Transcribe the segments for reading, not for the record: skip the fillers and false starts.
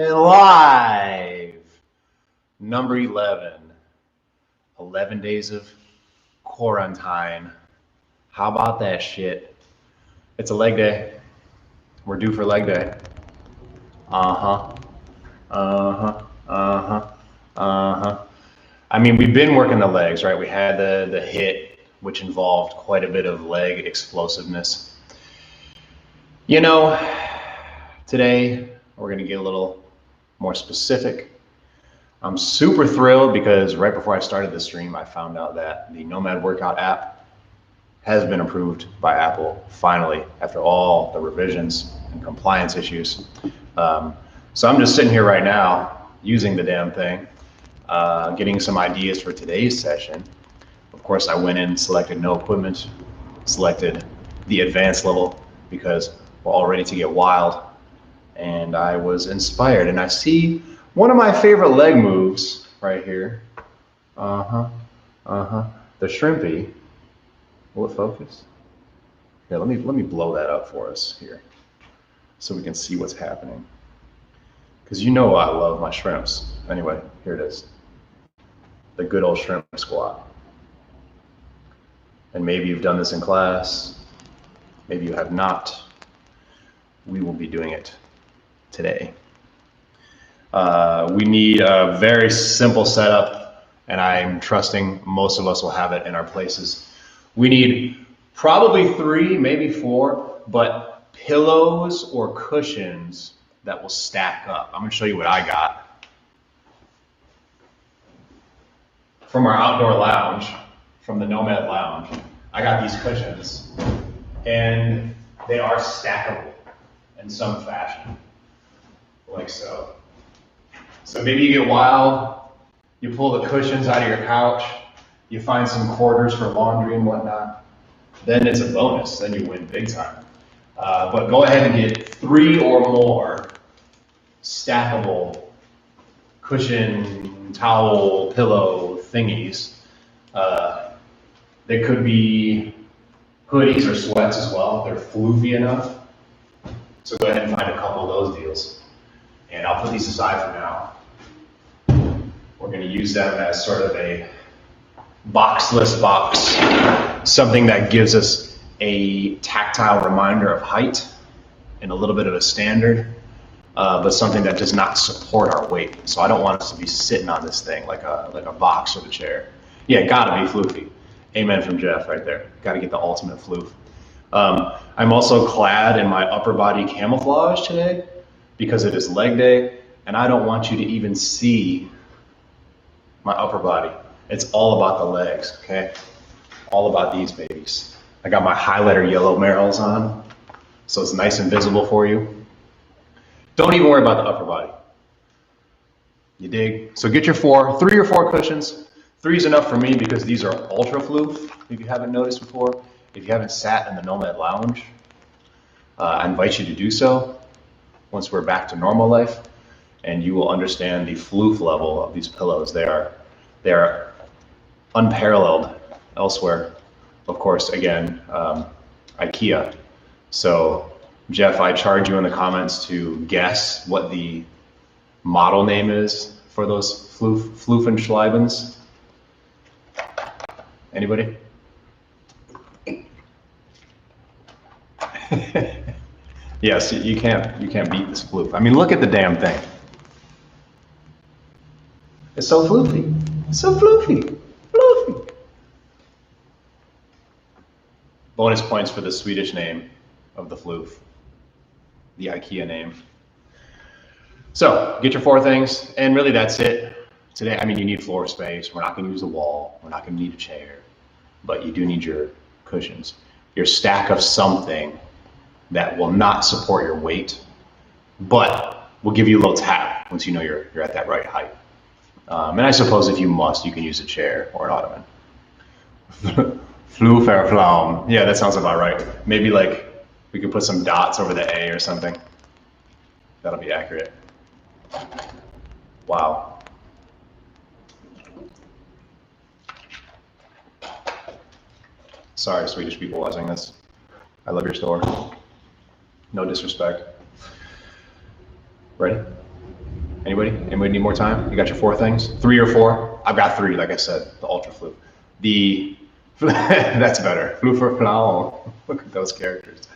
Live. Number 11. 11 days of quarantine. How about that shit? It's a leg day. We're due for leg day. Uh-huh. Uh-huh. Uh-huh. Uh-huh. I mean, we've been working the legs, right? We had the hit, which involved quite a bit of leg explosiveness. You know, today we're going to get a little more specific. I'm super thrilled because right before I started the stream, I found out that the Nomad workout app has been approved by Apple, finally, after all the revisions and compliance issues. So I'm just sitting here right now using the damn thing, getting some ideas for today's session. Of course, I went in, selected no equipment, selected the advanced level because we're all ready to get wild. And I was inspired, and I see one of my favorite leg moves right here. The Shrimpin. Will it focus? Yeah, let me blow that up for us here so we can see what's happening. Because you know I love my shrimps. Anyway, here it is. The good old shrimp squat. And maybe you've done this in class, maybe you have not. We will be doing it today. We need a very simple setup, and I'm trusting most of us will have it in our places. We need probably 3, maybe 4, but pillows or cushions that will stack up. I'm going to show you what I got from our outdoor lounge, from the Nomad lounge. I got these cushions, and they are stackable in some fashion, like so. So maybe you get wild, you pull the cushions out of your couch, you find some quarters for laundry and whatnot, then it's a bonus, then you win big time. But go ahead and get 3 or more stackable cushion, towel, pillow thingies. They could be hoodies or sweats as well, they're floofy enough. So go ahead and find a couple of those deals. And I'll put these aside for now. We're going to use them as sort of a boxless box, something that gives us a tactile reminder of height and a little bit of a standard, but something that does not support our weight. So I don't want us to be sitting on this thing like a box or a chair. Yeah, gotta be floofy. Amen from Jeff right there. Gotta get the ultimate floof. I'm also clad in my upper body camouflage today because it is leg day, and I don't want you to even see my upper body. It's all about the legs, okay? All about these babies. I got my highlighter yellow Merrells on, so it's nice and visible for you. Don't even worry about the upper body. You dig? So get your 3 or 4 cushions. 3 is enough for me because these are ultra floof, if you haven't noticed before. If you haven't sat in the Nomad lounge, I invite you to do so once we're back to normal life, and you will understand the floof level of these pillows. They are unparalleled elsewhere. Of course, again, IKEA. So, Jeff, I charge you in the comments to guess what the model name is for those Floofenschleibens. Anybody? Yes, you can't beat this floof. I mean, look at the damn thing. It's so floofy. It's so floofy. Floofy. Bonus points for the Swedish name of the floof, the IKEA name. So get your 4 things, and really that's it. Today, I mean, you need floor space. We're not going to use a wall. We're not going to need a chair, but you do need your cushions, your stack of something that will not support your weight, but will give you a little tap once you know you're at that right height. And I suppose if you must, you can use a chair or an ottoman. Flooferflaum. Yeah, that sounds about right. Maybe like we could put some dots over the A or something. That'll be accurate. Wow. Sorry, Swedish people watching this. I love your store. No disrespect. Ready? Anybody? Anybody need more time? You got your 4 things? 3 or 4? I've got 3, like I said, the ultra flu. That's better. Flu for flan. Look at those characters.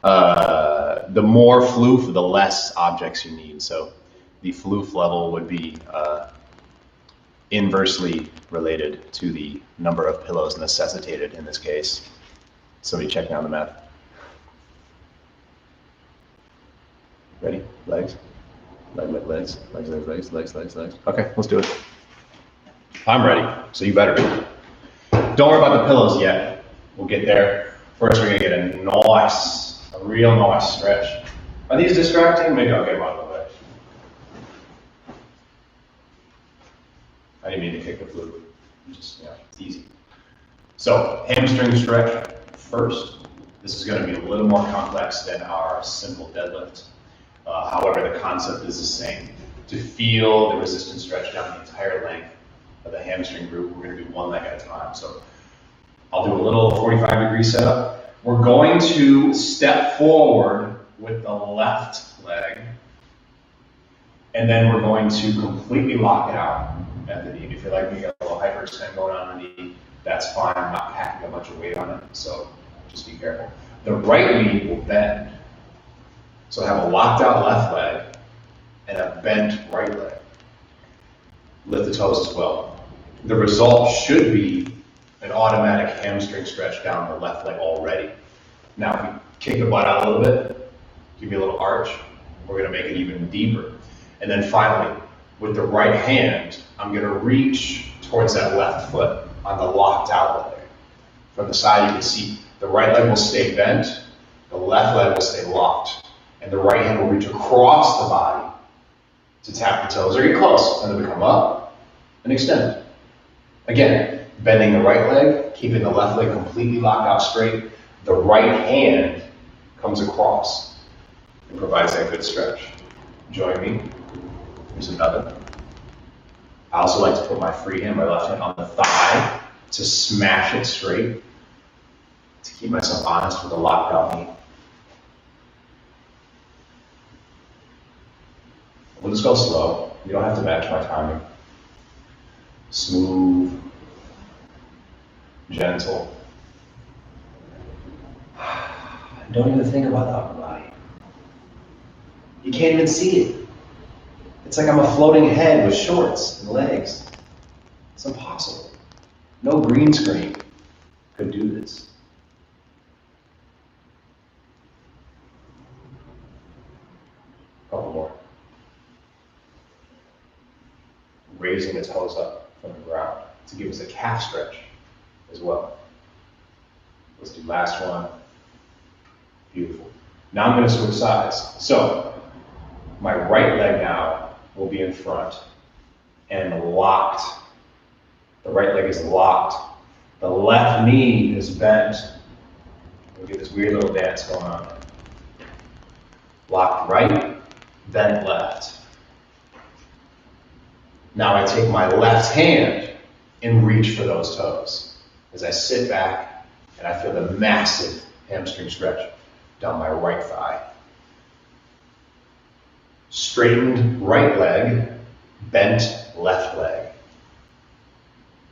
The more floof, the less objects you need. So the floof level would be inversely related to the number of pillows necessitated in this case. Somebody check down the math. Ready? Legs? Legs. Okay, let's do it. I'm ready, so you better be. Don't worry about the pillows yet. We'll get there. First, we're gonna get a real nice stretch. Are these distracting? Maybe I'll get them out of the way. I didn't mean to kick the flute. Just, it's easy. So, hamstring stretch first. This is gonna be a little more complex than our simple deadlift. However, the concept is the same. To feel the resistance stretch down the entire length of the hamstring group, we're going to do one leg at a time. So I'll do a little 45-degree setup. We're going to step forward with the left leg, and then we're going to completely lock it out at the knee. If you're like me, you got a little hyperextend going on the knee, that's fine. I'm not packing a bunch of weight on it, so just be careful. The right knee will bend. So have a locked out left leg and a bent right leg. Lift the toes as well. The result should be an automatic hamstring stretch down the left leg already. Now, if you kick the butt out a little bit, give me a little arch, we're gonna make it even deeper. And then finally, with the right hand, I'm gonna reach towards that left foot on the locked out leg. From the side, you can see the right leg will stay bent, the left leg will stay locked. And the right hand will reach across the body to tap the toes or get close, and then we come up and extend. Again, bending the right leg, keeping the left leg completely locked out straight. The right hand comes across and provides that good stretch. Join me. Here's another. I also like to put my free hand, my left hand, on the thigh to smash it straight, to keep myself honest with a locked out knee. We'll just go slow. You don't have to match my timing. Smooth, gentle. Don't even think about the upper body. You can't even see it. It's like I'm a floating head with shorts and legs. It's impossible. No green screen could do this. Couple more. Raising the toes up from the ground to give us a calf stretch as well. Let's do last one. Beautiful. Now I'm going to switch sides. So my right leg now will be in front and locked. The right leg is locked. The left knee is bent. We'll get this weird little dance going on. Locked right, bent left. Now I take my left hand and reach for those toes as I sit back and I feel the massive hamstring stretch down my right thigh. Straightened right leg, bent left leg.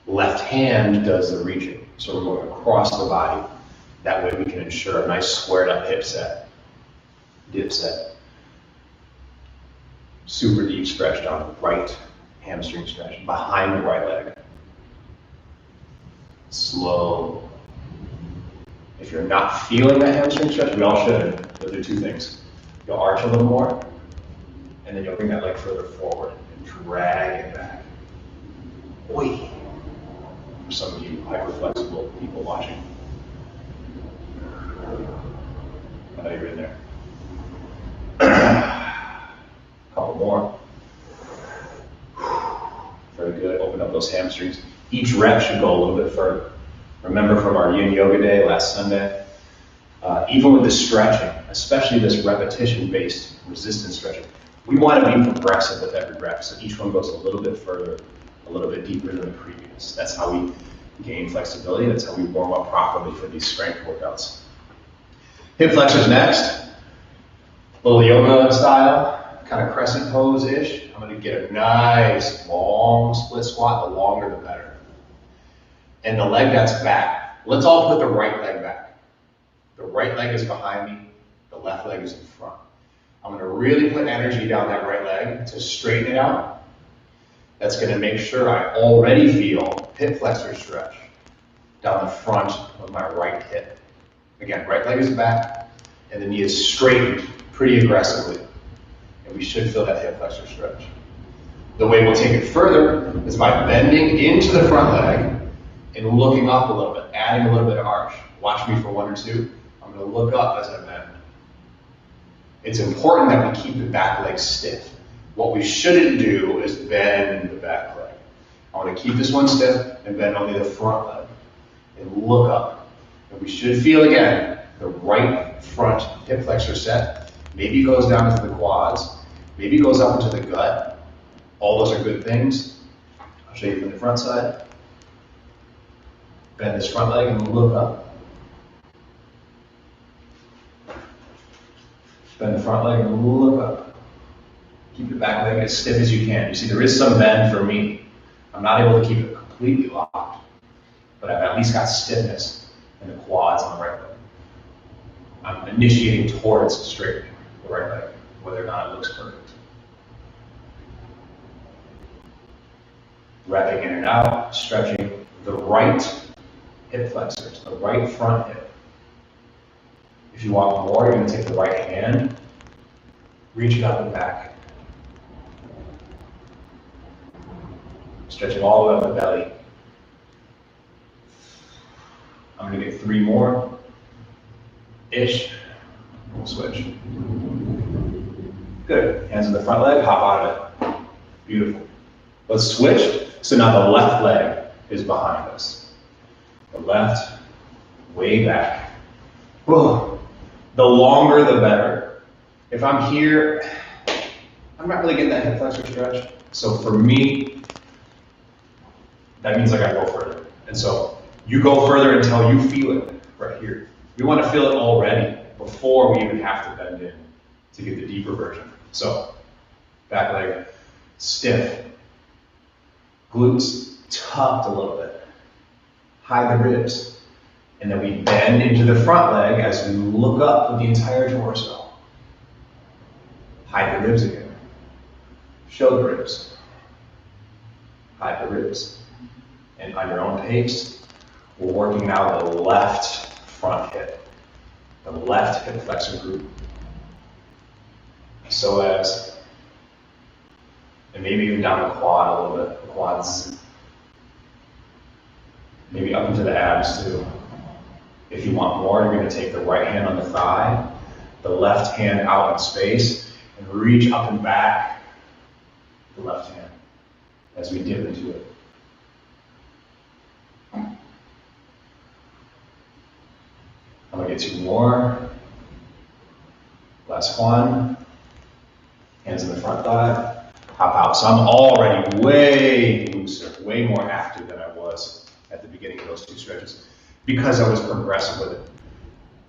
Left hand does the reaching. So we're going across the body. That way we can ensure a nice squared up hip set, dip set. Super deep stretch down the right hamstring stretch behind the right leg. Slow. If you're not feeling that hamstring stretch, we all should. You'll do 2 things. You'll arch a little more, and then you'll bring that leg further forward and drag it back. Oi! For some of you hyper-flexible people watching. I know you're in there. Couple more. Very good. Open up those hamstrings. Each rep should go a little bit further. Remember from our yin yoga day last Sunday, even with the stretching, especially this repetition-based resistance stretching, we want to be progressive with every rep. So each one goes a little bit further, a little bit deeper than the previous. That's how we gain flexibility. That's how we warm up properly for these strength workouts. Hip flexors next. Little yoga style, kind of crescent pose-ish. I'm gonna get a nice long split squat, the longer the better. And the leg that's back, let's all put the right leg back. The right leg is behind me, the left leg is in front. I'm gonna really put energy down that right leg to straighten it out. That's gonna make sure I already feel hip flexor stretch down the front of my right hip. Again, right leg is back, and the knee is straightened pretty aggressively. And we should feel that hip flexor stretch. The way we'll take it further is by bending into the front leg and looking up a little bit, adding a little bit of arch. Watch me for 1 or 2. I'm gonna look up as I bend. It's important that we keep the back leg stiff. What we shouldn't do is bend the back leg. I want to keep this one stiff and bend only the front leg and look up. And we should feel again the right front hip flexor set. Maybe goes down into the quads, maybe goes up into the gut. All those are good things. I'll show you from the front side. Bend this front leg and look up. Bend the front leg and look up. Keep the back leg as stiff as you can. You see, there is some bend for me. I'm not able to keep it completely locked, but I've at least got stiffness in the quads on the right leg. I'm initiating towards straightening the right leg, whether or not it looks perfect. Wrapping in and out, stretching the right hip flexors, the right front hip. If you want more, you're going to take the right hand, reach it up and back. Stretching all the way up the belly. I'm going to get 3 more. Ish. We'll switch. Good. Hands on the front leg, hop out of it. Beautiful. Let's switch. So now the left leg is behind us. The left, way back. Whoa. The longer the better. If I'm here, I'm not really getting that hip flexor stretch. So for me, that means I gotta go further. And so you go further until you feel it right here. We want to feel it already before we even have to bend in to get the deeper version. So back leg stiff, glutes tucked a little bit, hide the ribs. And then we bend into the front leg as we look up with the entire torso. Hide the ribs again. Show the ribs. Hide the ribs. And on your own pace, we're working now the left front hip, the left hip flexor group. So as, and maybe even down the quad a little bit, the quads. Maybe up into the abs too. If you want more, you're going to take the right hand on the thigh, the left hand out in space, and reach up and back the left hand as we dip into it. I'm going to get 2 more. Last one. Hands in the front thigh. Hop out. So I'm already way looser, way more active than I was at the beginning of those 2 stretches, because I was progressive with it.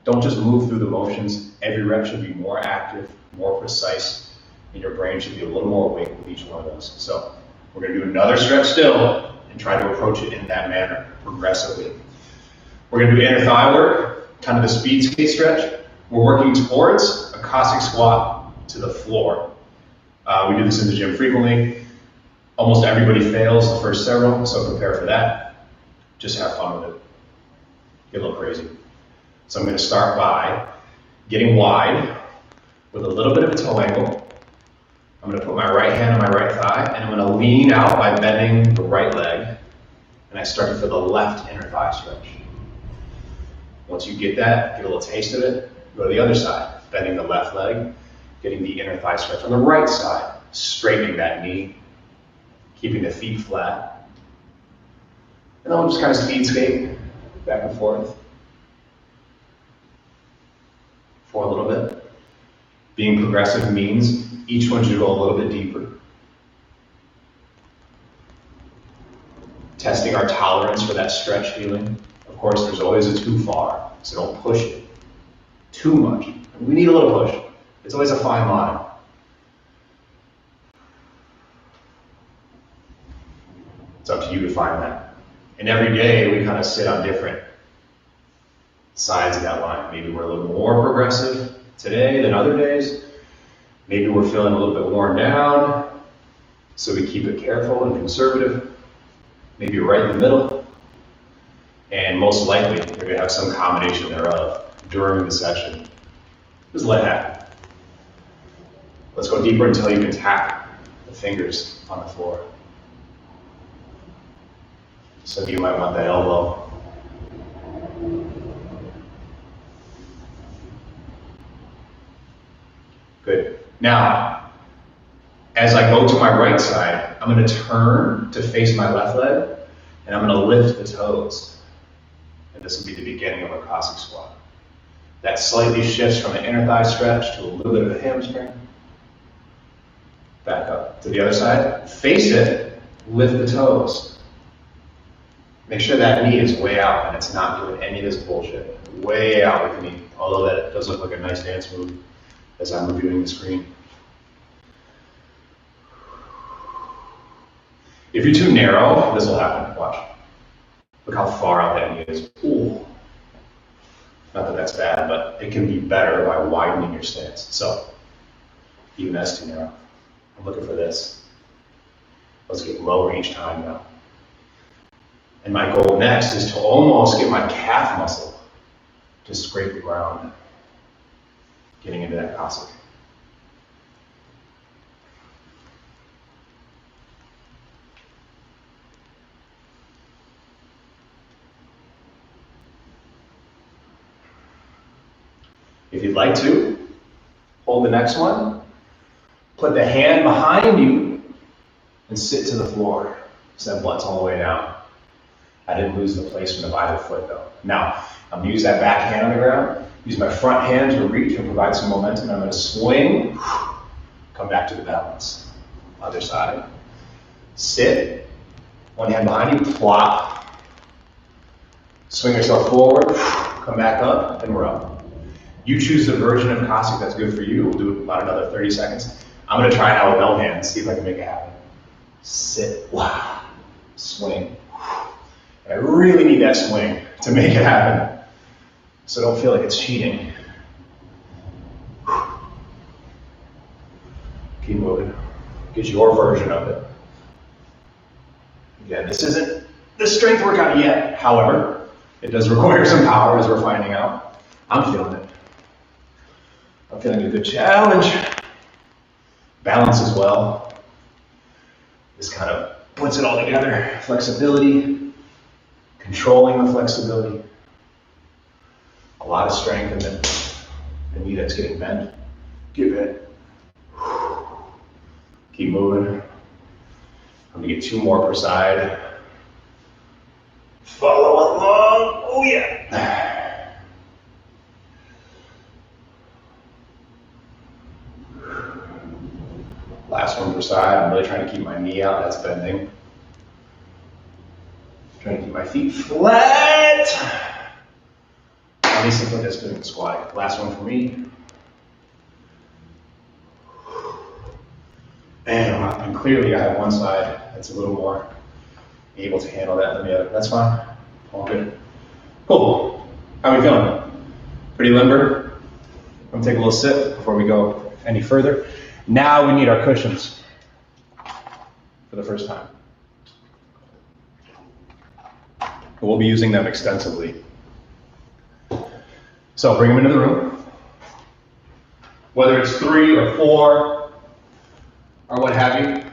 Don't just move through the motions. Every rep should be more active, more precise, and your brain should be a little more awake with each one of those. So we're going to do another stretch still and try to approach it in that manner, progressively. We're going to do inner thigh work, kind of a speed skate stretch. We're working towards a Cossack squat to the floor. We do this in the gym frequently. Almost everybody fails the first several, so prepare for that. Just have fun with it. Get a little crazy. So I'm going to start by getting wide with a little bit of a toe angle. I'm going to put my right hand on my right thigh, and I'm going to lean out by bending the right leg, and I start to feel the left inner thigh stretch. Once you get that, get a little taste of it, go to the other side, bending the left leg, getting the inner thigh stretch on the right side, straightening that knee, keeping the feet flat. And then we'll just kind of speed skate back and forth for a little bit. Being progressive means each one should go a little bit deeper. Testing our tolerance for that stretch feeling. Of course, there's always a too far, so don't push it too much. We need a little push. It's always a fine line. It's up to you to find that. And every day we kind of sit on different sides of that line. Maybe we're a little more progressive today than other days. Maybe we're feeling a little bit worn down, so we keep it careful and conservative. Maybe right in the middle. And most likely, you're going to have some combination thereof during the session. Just let it happen. Let's go deeper until you can tap the fingers on the floor. So you might want that elbow. Good. Now, as I go to my right side, I'm going to turn to face my left leg, and I'm going to lift the toes. And this will be the beginning of a Cossack squat. That slightly shifts from an inner thigh stretch to a little bit of a hamstring. Back up to the other side. Face it, lift the toes. Make sure that knee is way out and it's not doing any of this bullshit. Way out with the knee, although that does look like a nice dance move as I'm reviewing the screen. If you're too narrow, this will happen. Watch. Look how far out that knee is. Ooh. Not that that's bad, but it can be better by widening your stance. So, even that's too narrow. I'm looking for this. Let's get lower each time now. And my goal next is to almost get my calf muscle to scrape the ground, getting into that Cossack. If you'd like to, hold the next one, put the hand behind you, and sit to the floor. So that butt's all the way down. I didn't lose the placement of either foot though. Now, I'm gonna use that back hand on the ground, use my front hand to reach and provide some momentum. I'm gonna swing, come back to the balance. Other side. Sit, one hand behind you, plop. Swing yourself forward, come back up, and we're up. You choose the version of Cossack that's good for you. We'll do about another 30 seconds. I'm gonna try now with no hands, see if I can make it happen. Sit, wow, swing. And I really need that swing to make it happen. So don't feel like it's cheating. Keep moving. Get your version of it. Again, this isn't the strength workout yet. However, it does require some power as we're finding out. I'm feeling it. I'm feeling a good challenge. Balance as well. This kind of puts it all together. Flexibility, controlling the flexibility. A lot of strength and then the knee that's getting bent. Get bent. Keep moving. I'm gonna get 2 more per side. Follow along. Oh yeah. Last one per side. I'm really trying to keep my knee out. That's bending. Trying to keep my feet flat. At least it's like this doing squatting. Last one for me. And clearly I have one side that's a little more able to handle that than the other. That's fine. All good. Cool. How are we feeling? Pretty limber? I'm gonna take a little sip before we go any further. Now we need our cushions for the first time. We'll be using them extensively. So bring them into the room. Whether it's 3 or 4 or what have you.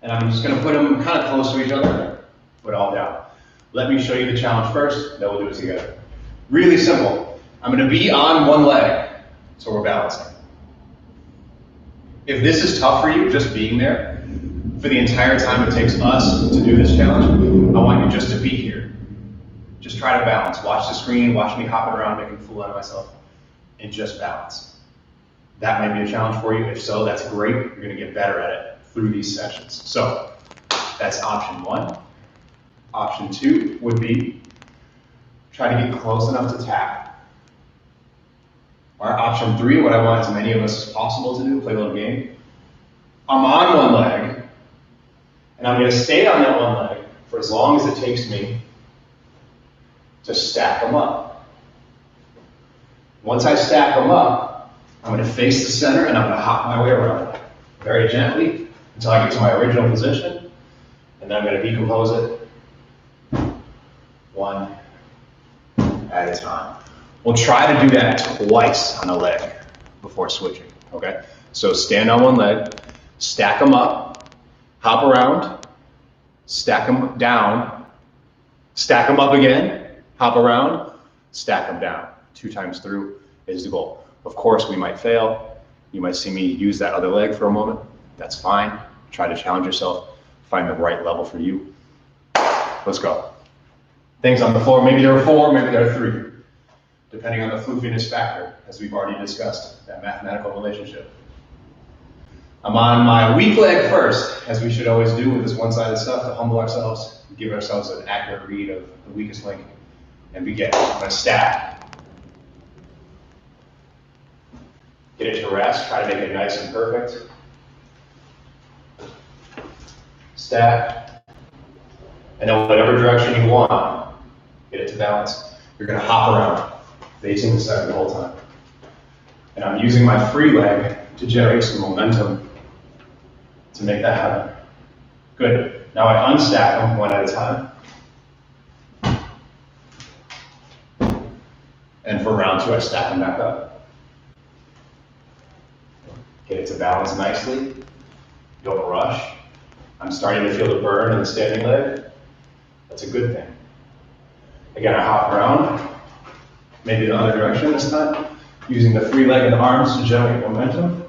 And I'm just gonna put them kind of close to each other, put it all down. Let me show you the challenge first, then we'll do it together. Really simple. I'm gonna be on one leg, so we're balancing. If this is tough for you, just being there, for the entire time it takes us to do this challenge, I want you just to be here. Just try to balance. Watch the screen, watch me hopping around, making a fool out of myself, and just balance. That might be a challenge for you. If so, that's great. You're gonna get better at it through these sessions. So that's option 1. Option 2 would be try to get close enough to tap Or option 3, what I want as many of us as possible to do, play a little game. I'm on one leg, and I'm going to stay on that one leg for as long as it takes me to stack them up. Once I stack them up, I'm going to face the center and I'm going to hop my way around very gently until I get to my original position, and then I'm going to decompose it one at a time. We'll try to do that twice on a leg before switching, okay? So stand on one leg, stack them up, hop around, stack them down, stack them up again, hop around, stack them down. 2 times through is the goal. Of course, we might fail. You might see me use that other leg for a moment. That's fine. Try to challenge yourself, find the right level for you. Let's go. Things on the floor, maybe there are 4, maybe there are 3, depending on the floofiness factor, as we've already discussed, that mathematical relationship. I'm on my weak leg first, as we should always do with this one-sided stuff, to humble ourselves, give ourselves an accurate read of the weakest link, and begin. I'm going to stack. Get it to rest, try to make it nice and perfect. Stack. And then whatever direction you want, get it to balance. You're going to hop around, facing the center the whole time. And I'm using my free leg to generate some momentum to make that happen. Good. Now I unstack them one at a time. And for round 2, I stack them back up. Get it to balance nicely. Don't rush. I'm starting to feel the burn in the standing leg. That's a good thing. Again, I hop around, maybe the other direction this time, using the free leg and arms to generate momentum.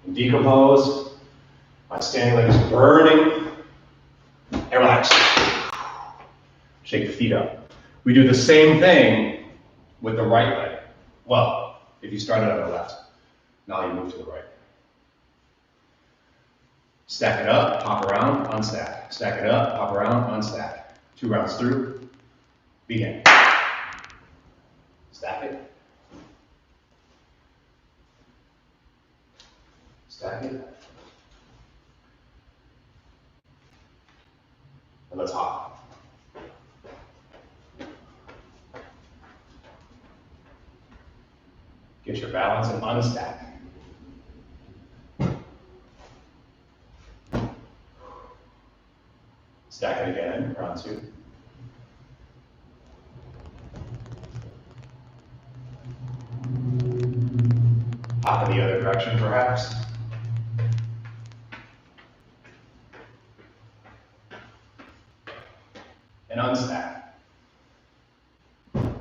And decompose. My standing leg is burning. And relax. Shake the feet up. We do the same thing with the right leg. Well, if you started on the left, now you move to the right. Stack it up, hop around, unstack. Stack it up, hop around, unstack. 2 rounds through, begin. Stack it. Stack it. And let's hop. Get your balance and unstack. Stack it again, round 2. Hop in the other direction, perhaps. And unstack. And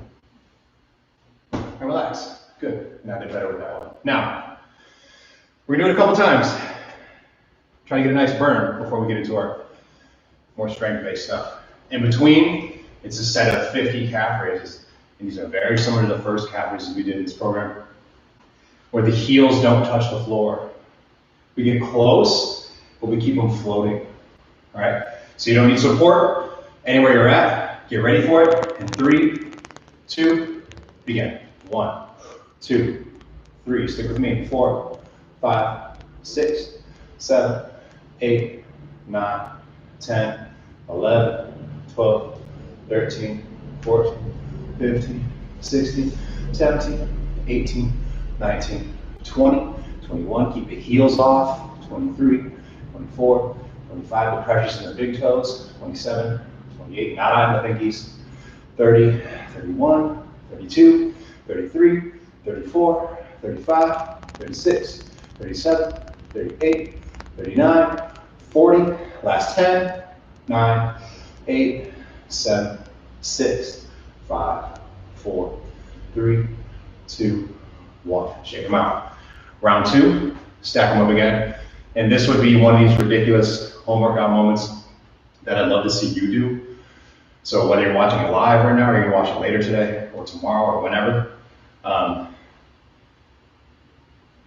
relax. Good. Now I did better with that one. Now, we're going to do it a couple times. Try to get a nice burn before we get into our more strength-based stuff. In between, it's a set of 50 calf raises. And these are very similar to the first calf raises we did in this program, where the heels don't touch the floor. We get close, but we keep them floating. All right? So you don't need support. Anywhere you're at, get ready for it. In 3, 2, begin. 1, 2, 3. Stick with me. 4, 5, 6, 7, 8, 9, 10, 11, 12, 13, 14, 15, 16, 17, 18, 19, 20, 21. Keep the heels off. 23, 24, 25. The pressure's in the big toes. 27, 28. Not on the pinkies. 30, 31, 32, 33, 34, 35, 36, 37, 38, 39, 40. Last 10, 9, 8, 7, 6, 5, 4, 3, 2, 1. Shake them out. Round 2, stack them up again. And this would be one of these ridiculous home workout moments that I'd love to see you do. So whether you're watching it live right now, or you're gonna watch it later today, or tomorrow, or whenever,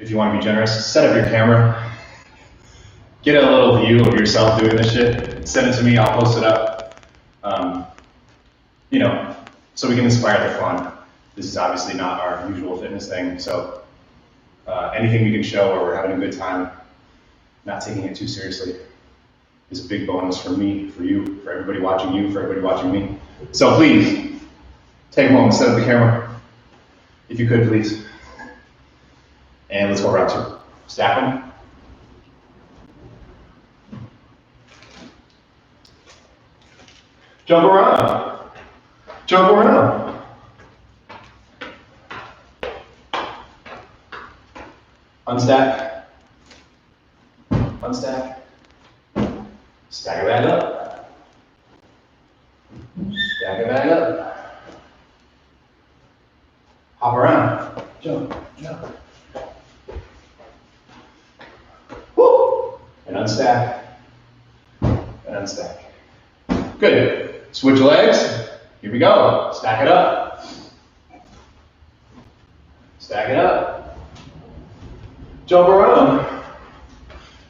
if you want to be generous, set up your camera, get a little view of yourself doing this shit, send it to me, I'll post it up. You know, so we can inspire the fun. This is obviously not our usual fitness thing, so anything we can show where we're having a good time, not taking it too seriously, is a big bonus for me, for you, for everybody watching you, for everybody watching me. So please, take a moment, set up the camera, if you could please. And let's go round two. Stack them. Jump around. Jump around. Unstack. Unstack. Stack it back up. Stack it back up. Hop around. Jump. Jump. Woo! And unstack. And unstack. Good. Switch legs. Here we go. Stack it up. Stack it up. Jump around.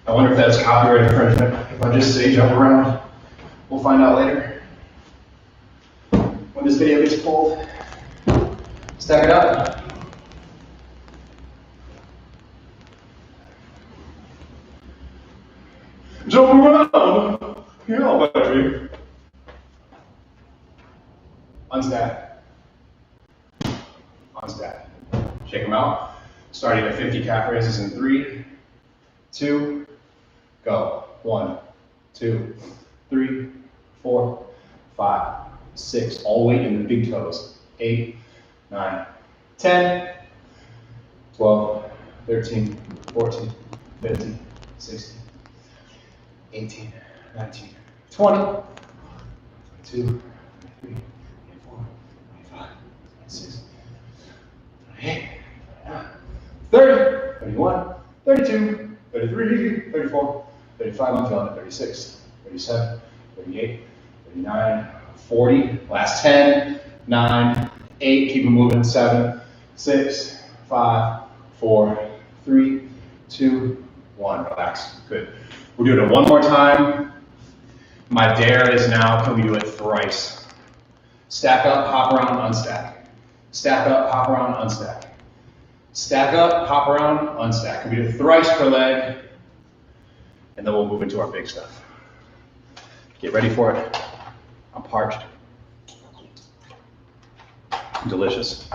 I wonder if that's copyright infringement. If I just say jump around, we'll find out later. When this video gets pulled, stack it up. Jump around. Yeah, baby. Unstack. Unstack. Shake them out. Starting at 50 calf raises in 3, 2, go. 1, 2, 3, 4, 5, 6. All weight in the big toes. 8, 9, 10, 12, 13, 14, 15, 16, 18, 19, 20, 22, 23, 24, 25, 26, 28, 30, 31, 32, 33, 34, 35, I'm feeling it, 36, 37, 38, 39, 40, last 10, 9, 8, keep it moving, 7, 6, 5, 4, 3, 2, 1, relax, good. We're doing it one more time. My dare is now, can we do it thrice? Stack up, hop around, unstack. Stack up, hop around, unstack. Stack up, hop around, unstack. Can we do it thrice per leg? And then we'll move into our big stuff. Get ready for it. I'm parched. Delicious.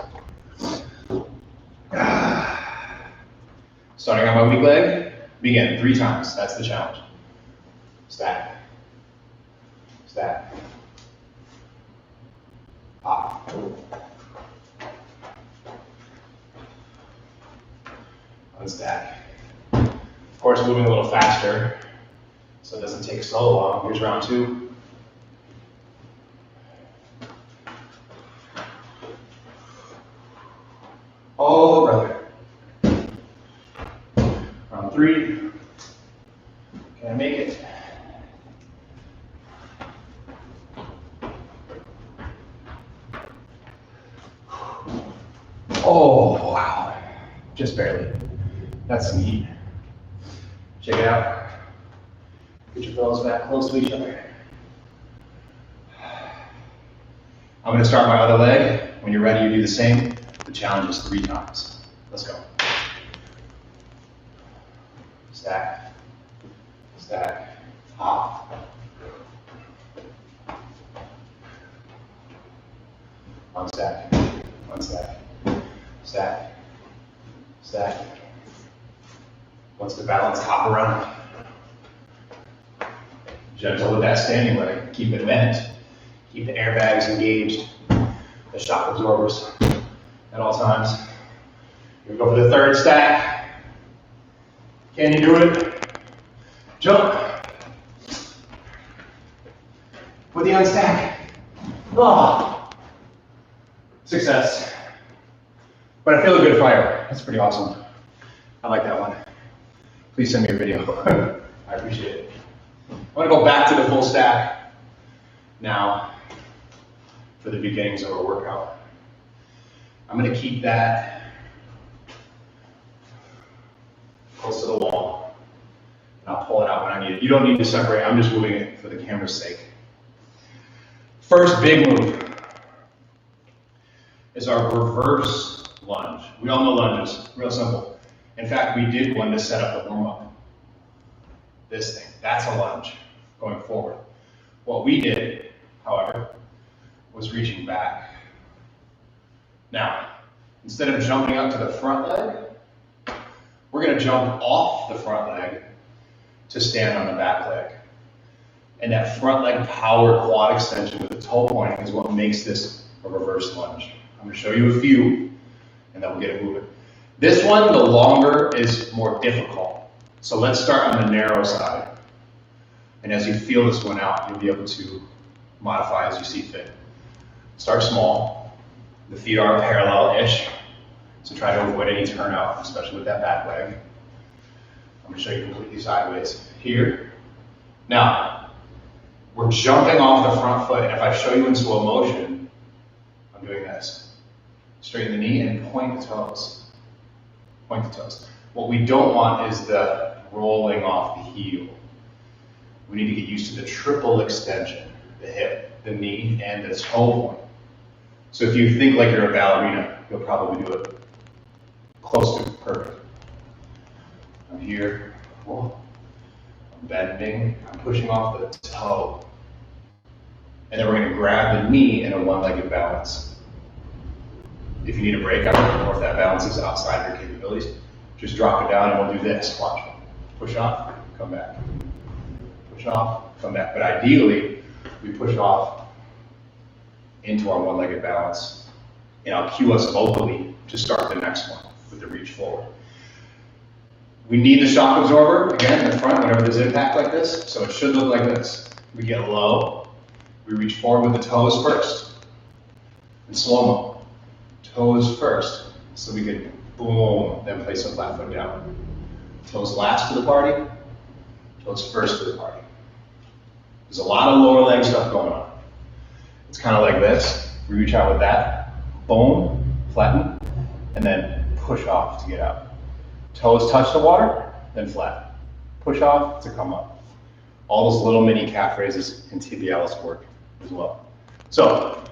Starting on my weak leg, begin 3 times. That's the challenge. Stack. Stack. Hop. Unstack. Of course, moving a little faster, so it doesn't take so long. Here's round 2. Oh, brother. Round 3. Can I make it? Oh, wow. Just barely. That's neat. Check it out. Get your fellows back close to each other. I'm going to start my other leg. When you're ready, you do the same. The challenge is 3 times. Let's go. Stack. Stack. Hop. Unstack. Unstack. Stack. Stack. Once the balance, hop around. Gentle with that standing leg. Keep it bent. Keep the airbags engaged. The shock absorbers at all times. Here we go for the 3rd stack. Can you do it? Jump. With the unstack. Oh. Success. But I feel a good fire. That's pretty awesome. I like that one. Please send me a video. I appreciate it. I'm going to go back to the full stack now for the beginnings of our workout. I'm going to keep that close to the wall, and I'll pull it out when I need it. You don't need to separate. I'm just moving it for the camera's sake. First big move. is our reverse lunge. We all know lunges, real simple. In fact, we did one to set up the warm-up. This thing, that's a lunge going forward. What we did, however, was reaching back. Now, instead of jumping up to the front leg, we're going to jump off the front leg to stand on the back leg. And that front leg power quad extension with the toe pointing is what makes this a reverse lunge. I'm going to show you a few, and then we'll get it moving. This one, the longer, is more difficult. So let's start on the narrow side. And as you feel this one out, you'll be able to modify as you see fit. Start small. The feet are parallel-ish, so try to avoid any turnout, especially with that back leg. I'm going to show you completely sideways here. Now, we're jumping off the front foot, and if I show you in slow motion, I'm doing this. Straighten the knee and point the toes. Point the toes. What we don't want is the rolling off the heel. We need to get used to the triple extension, the hip, the knee, and the toe point. So if you think like you're a ballerina, you'll probably do it close to perfect. I'm here, I'm bending, I'm pushing off the toe. And then we're going to grab the knee in a one-legged balance. If you need a break out, or if that balance is outside your capabilities, just drop it down and we'll do this. Watch. Push off, come back. Push off, come back. But ideally, we push off into our one-legged balance. And I'll cue us vocally to start the next one with the reach forward. We need the shock absorber, again, in the front whenever there's impact like this. So it should look like this. We get low. We reach forward with the toes first. In slow-mo. Toes first. So we can boom, then place a flat foot down. Toes last to the party. Toes first to the party. There's a lot of lower leg stuff going on. It's kind of like this. We reach out with that. Boom, flatten, and then push off to get out. Toes touch the water, then flat. Push off to come up. All those little mini calf raises and tibialis work as well. So,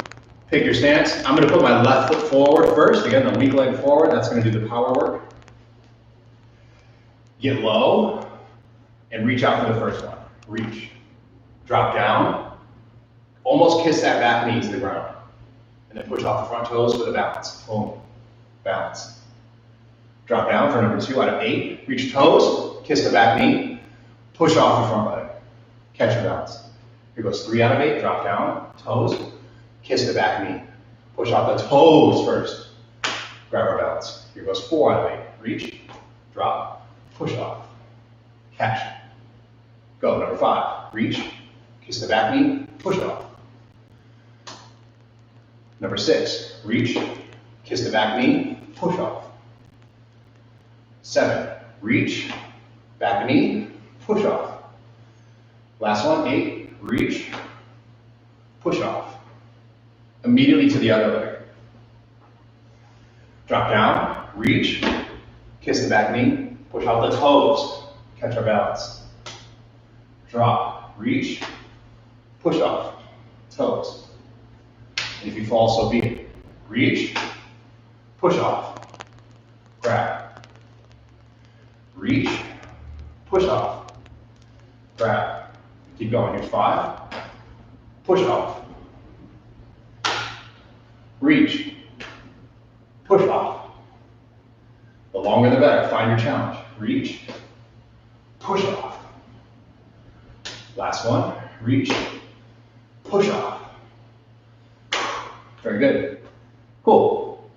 pick your stance. I'm going to put my left foot forward first. Again, the weak leg forward. That's going to do the power work. Get low and reach out for the first one. Reach. Drop down. Almost kiss that back knee to the ground. And then push off the front toes for the balance. Boom. Balance. Drop down for number 2 out of 8. Reach toes. Kiss the back knee. Push off the front leg. Catch your balance. Here goes 3 out of 8. Drop down. Toes. Kiss the back knee. Push off the toes first. Grab our balance. Here goes 4 out of 8. Reach. Drop. Push off. Catch. Go. Number 5. Reach. Kiss the back knee. Push off. Number 6. Reach. Kiss the back knee. Push off. 7. Reach. Back knee. Push off. Last one. 8. Reach. Push off. Immediately to the other leg. Drop down. Reach. Kiss the back knee. Push out the toes. Catch our balance. Drop. Reach. Push off. Toes. And if you fall, so be it. Reach. Push off. Grab. Reach. Push off. Grab. Keep going. Here's 5. Push off. Reach. Push off. The longer the better. Find your challenge. Reach. Push off. Last one. Reach. Push off. Very good. Cool.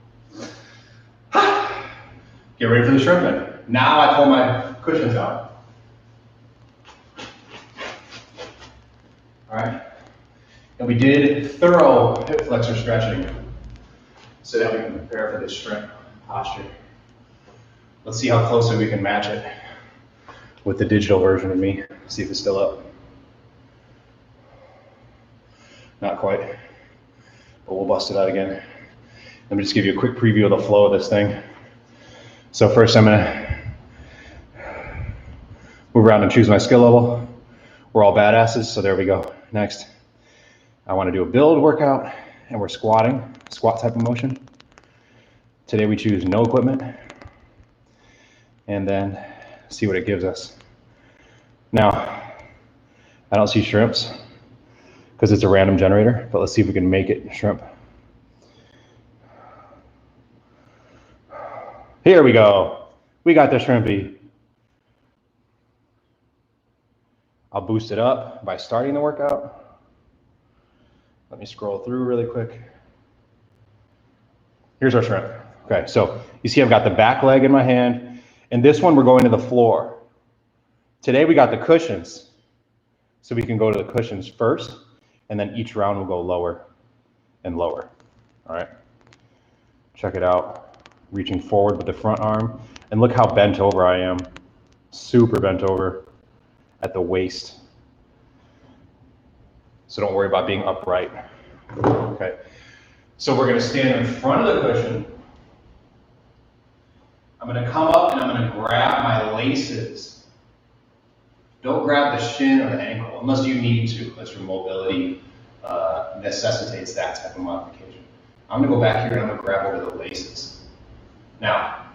Get ready for the shrimpin. Now I pull my cushions out. All right. And we did thorough hip flexor stretching so that we can prepare for this shrimp posture. Let's see how closely we can match it with the digital version of me. See if it's still up. Not quite, but we'll bust it out again. Let me just give you a quick preview of the flow of this thing. So first I'm gonna move around and choose my skill level. We're all badasses, so there we go. Next, I wanna do a build workout, and we're squatting, squat type of motion. Today we choose no equipment, and then see what it gives us. Now, I don't see shrimps because it's a random generator, but let's see if we can make it shrimp. Here we go. We got the shrimpy. I'll boost it up by starting the workout. Let me scroll through really quick. Here's our shrimp. Okay, so you see I've got the back leg in my hand, and this one we're going to the floor. Today we got the cushions, so we can go to the cushions first, and then each round will go lower and lower. All right, check it out. Reaching forward with the front arm, and look how bent over I am. Super bent over at the waist. So don't worry about being upright. Okay, so we're gonna stand in front of the cushion. I'm gonna come up and I'm gonna grab my laces. Don't grab the shin or the ankle, unless you need to, unless your mobility necessitates that type of modification. I'm gonna go back here and I'm gonna grab over the laces. Now,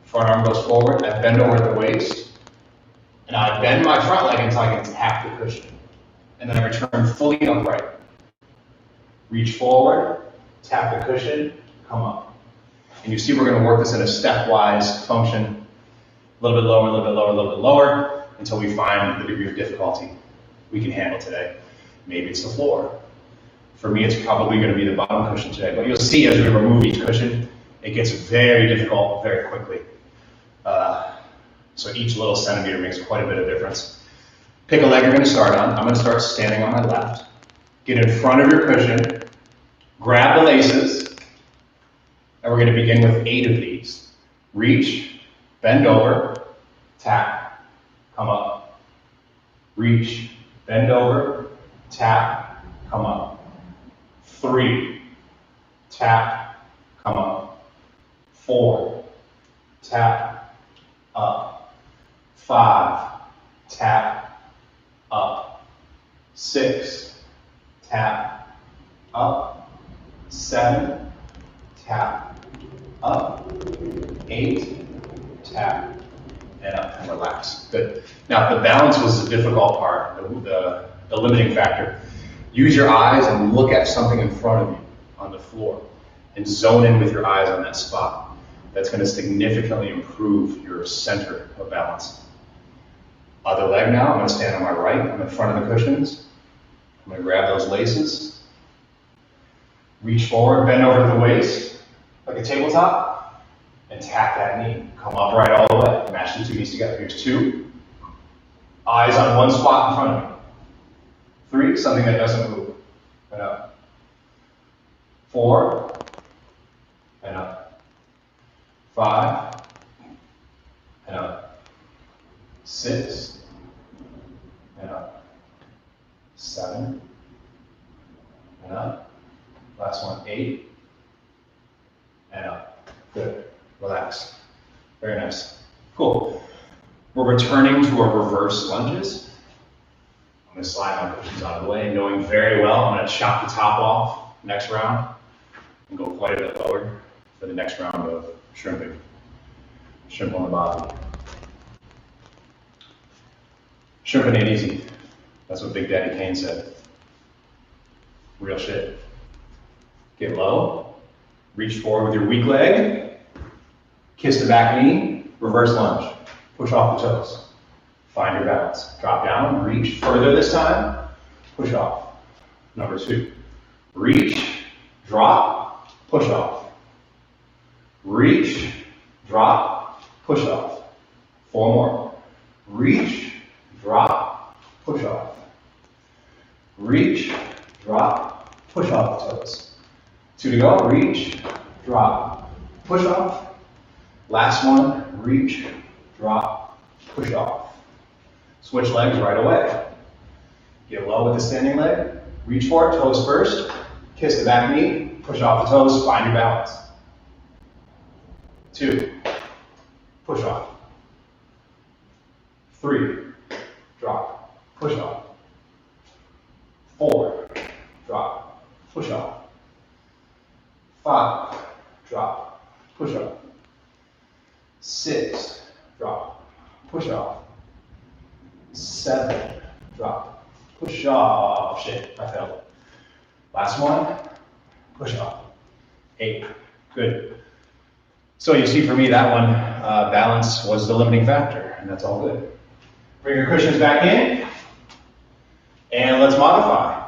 front arm goes forward, I bend over at the waist, and I bend my front leg until I can tap the cushion. And then I return fully upright. Reach forward, tap the cushion, come up. And you see we're going to work this in a stepwise function, a little bit lower, a little bit lower, a little bit lower, until we find the degree of difficulty we can handle today. Maybe it's the floor. For me, it's probably going to be the bottom cushion today, but you'll see as we remove each cushion, it gets very difficult very quickly. So each little centimeter makes quite a bit of difference. Pick a leg you're going to start on. I'm going to start standing on my left. Get in front of your cushion, grab the laces, and we're going to begin with 8 of these. Reach, bend over, tap, come up. Reach, bend over, tap, come up. 3, tap, come up. 4, tap, up. 5, tap, up. 6, tap, up. 7, tap, up. 8, tap, and up, and relax. Good. Now, the balance was the difficult part, the limiting factor. Use your eyes and look at something in front of you on the floor and zone in with your eyes on that spot. That's going to significantly improve your center of balance. Other leg now, I'm going to stand on my right. I'm in front of the cushions. I'm going to grab those laces. Reach forward, bend over to the waist, like a tabletop, and tap that knee. Come upright all the way. Match the 2 knees together. Here's 2. Eyes on one spot in front of me. 3, something that doesn't move. And up. 4, and up. 5, and up. 6, and up. 7, and up. Last one, 8, and up. Good. Relax. Very nice. Cool. We're returning to our reverse lunges. I'm going to slide my cushions out of the way, knowing very well I'm going to chop the top off next round and go quite a bit lower for the next round of shrimping. Shrimp on the bottom. Shrimping ain't easy. That's what Big Daddy Kane said. Real shit. Get low, reach forward with your weak leg, kiss the back knee, reverse lunge, push off the toes. Find your balance. Drop down, reach further this time, push off. Number 2, reach, drop, push off. Reach, drop, push off. 4 more. Reach, drop, push off. Reach, drop, push off the toes. 2 to go. Reach, drop, push off. Last one. Reach, drop, push off. Switch legs right away. Get low with the standing leg. Reach for it, toes first. Kiss the back knee, push off the toes, find your balance. 2, push off. 3, drop, push off. 4, drop, push off. 5, drop, push up. 6, drop, push off. 7, drop, push off. Shit, I failed. Last one, push off. 8, good. So you see for me that one, balance was the limiting factor, and that's all good. Bring your cushions back in, and let's modify.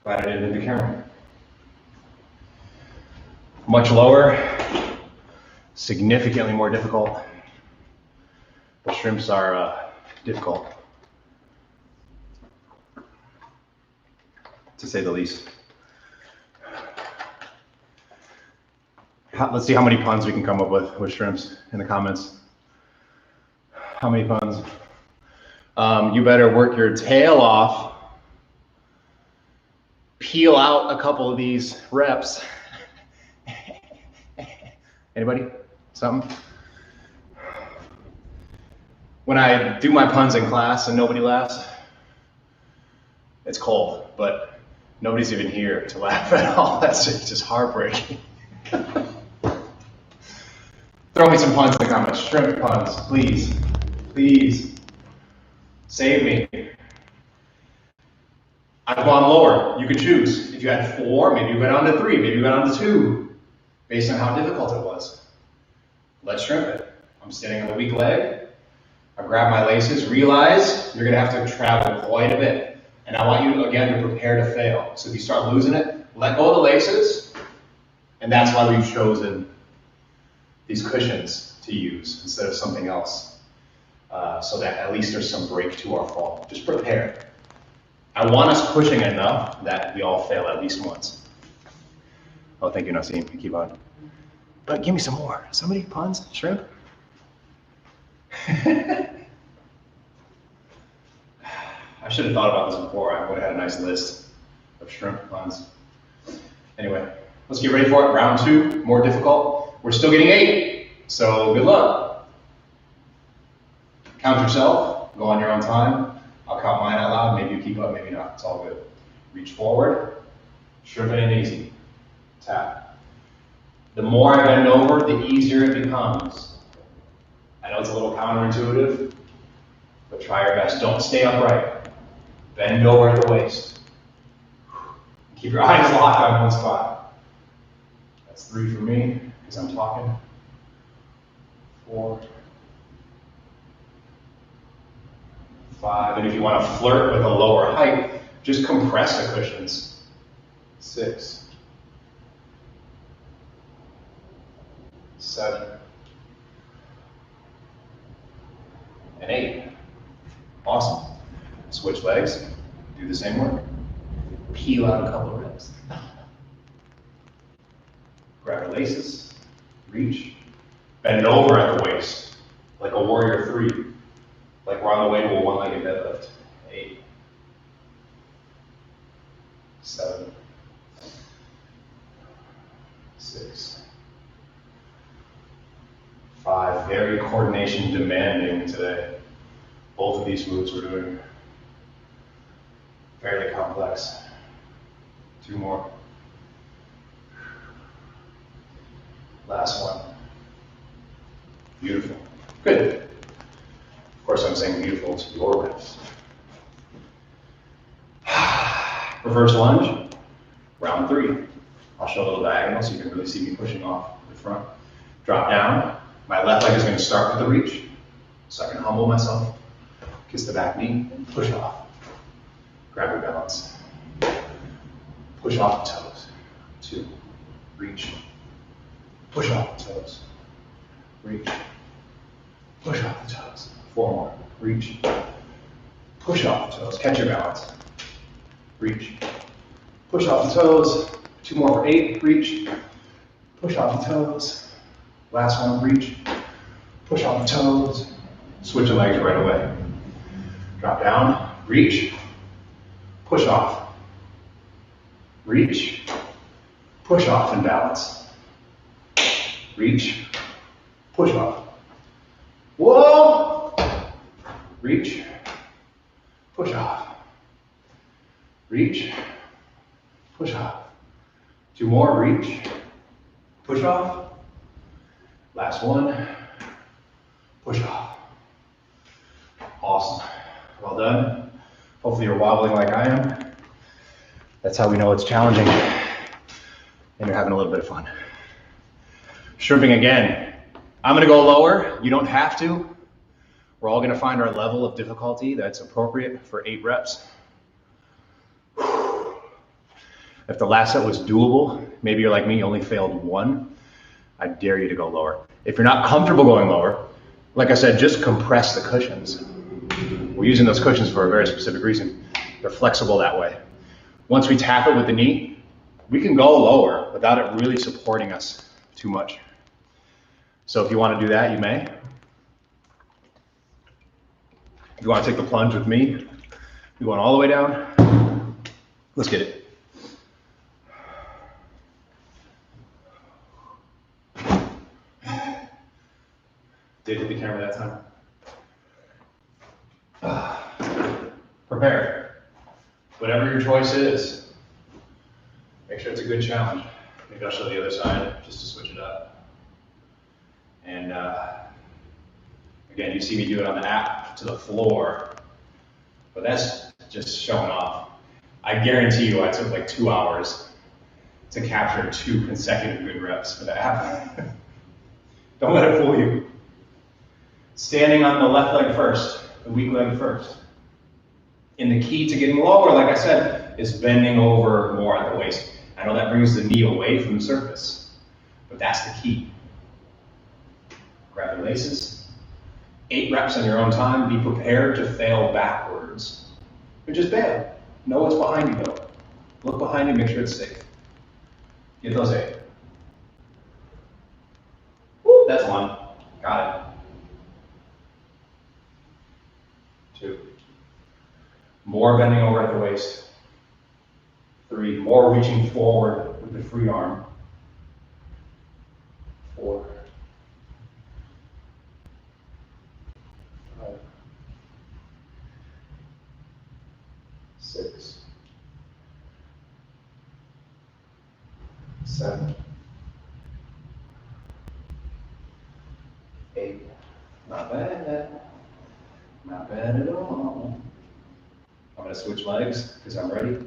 Glad I didn't hit the camera. Much lower, significantly more difficult. The shrimps are difficult, to say the least. Let's see how many puns we can come up with shrimps in the comments. How many puns? You better work your tail off, peel out a couple of these reps. Anybody? Something? When I do my puns in class and nobody laughs, it's cold, but nobody's even here to laugh at all. That's just heartbreaking. Throw me some puns in the comments. Shrimp puns, please. Please. Save me. I've gone lower. You can choose. If you had 4, maybe you went on to 3, maybe you went on to 2, based on how difficult it was. Let's shrimp it. I'm standing on the weak leg. I grab my laces. Realize you're going to have to travel quite a bit. And I want you, again, to prepare to fail. So if you start losing it, let go of the laces. And that's why we've chosen these cushions to use instead of something else. So that at least there's some break to our fall. Just prepare. I want us pushing enough that we all fail at least once. Oh, thank you, Nassim. Keep on. But give me some more. Somebody, puns, shrimp? I should have thought about this before. I would have had a nice list of shrimp puns. Anyway, let's get ready for it. Round 2, more difficult. We're still getting 8, so good luck. Count yourself. Go on your own time. I'll count mine out loud. Maybe you keep up, maybe not. It's all good. Reach forward. Shrimp it in easy. Tap. The more I bend over, the easier it becomes. I know it's a little counterintuitive, but try your best. Don't stay upright. Bend over at the waist. Keep your eyes locked on one spot. That's 3 for me, because I'm talking. 4. 5. And if you want to flirt with a lower height, just compress the cushions. 6. 7. And 8. Awesome. Switch legs. Do the same work. Peel out a couple of reps. Grab your laces. Reach. Bend over at the waist, like a warrior 3. Like we're on the way to a one-legged deadlift. 8. 7. 6. 5. Very coordination demanding today. Both of these moves we're doing. Fairly complex. 2 more. Last one. Beautiful. Good. Of course, I'm saying beautiful to your reps. Reverse lunge, round 3. I'll show a little diagonal so you can really see me pushing off the front. Drop down. My left leg is going to start with the reach, so I can humble myself, kiss the back knee, and push off. Grab your balance. Push off the toes. 2. Reach. Push off the toes. Reach. Push off the toes. 4 more. Reach. Push off the toes. Catch your balance. Reach. Push off the toes. 2 more for 8. Reach. Push off the toes. Last one. Reach. Push off the toes. Switch the legs right away. Drop down. Reach. Push off. Reach. Push off and balance. Reach. Push off. Whoa! Reach. Push off. Reach. Push off. 2 more, reach, push off. Last one, push off. Awesome, well done. Hopefully you're wobbling like I am. That's how we know it's challenging and you're having a little bit of fun. Shrimping again. I'm gonna go lower, you don't have to. We're all gonna find our level of difficulty that's appropriate for 8 reps. If the last set was doable, maybe you're like me, you only failed 1, I dare you to go lower. If you're not comfortable going lower, like I said, just compress the cushions. We're using those cushions for a very specific reason. They're flexible that way. Once we tap it with the knee, we can go lower without it really supporting us too much. So if you want to do that, you may. If you want to take the plunge with me, you're going all the way down. Let's get it. Did hit the camera that time. Prepare. Whatever your choice is, make sure it's a good challenge. Maybe I'll show the other side just to switch it up. And again, you see me do it on the app to the floor, but that's just showing off. I guarantee you I took like 2 hours to capture 2 consecutive good reps for the app. Don't let it fool you. Standing on the left leg first, the weak leg first. And the key to getting lower, like I said, is bending over more at the waist. I know that brings the knee away from the surface, but that's the key. Grab the laces. 8 reps on your own time. Be prepared to fail backwards. But just bail. Know what's behind you though. Look behind you, make sure it's safe. Get those 8. Woo, that's 1. Got it. 2. More bending over at the waist. 3. More reaching forward with the free arm. 4. 5. 6. 7. 8. Not bad. Not bad at all. I'm going to switch legs because I'm ready.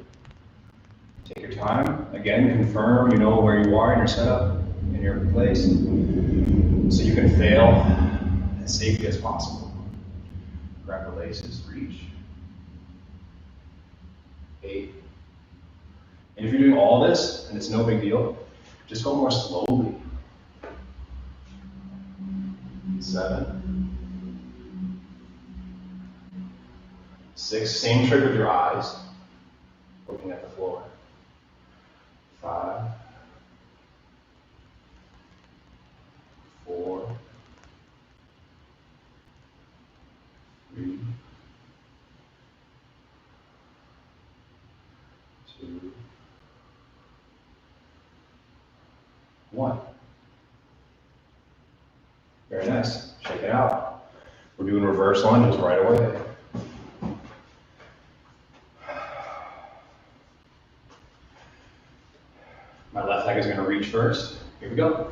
Take your time. Again, confirm you know where you are in your setup, in your place, so you can fail as safely as possible. Grab the laces, reach. 8. And if you're doing all this, and it's no big deal, just go more slowly. 7. 6, same trick with your eyes, looking at the floor. 5, 4, 3, 2, 1. Very nice. Check it out. We're doing reverse lunges right away. My left leg is going to reach first. Here we go.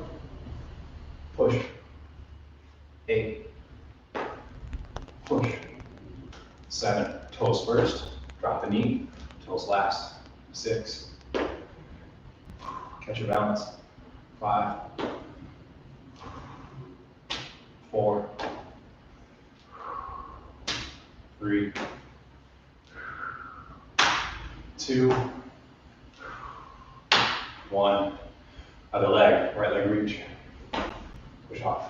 Push. 8. Push. 7. Toes first. Drop the knee. Toes last. 6. Catch your balance. 5. 4. 3. 2. 1. Other leg, right leg reach. Push off.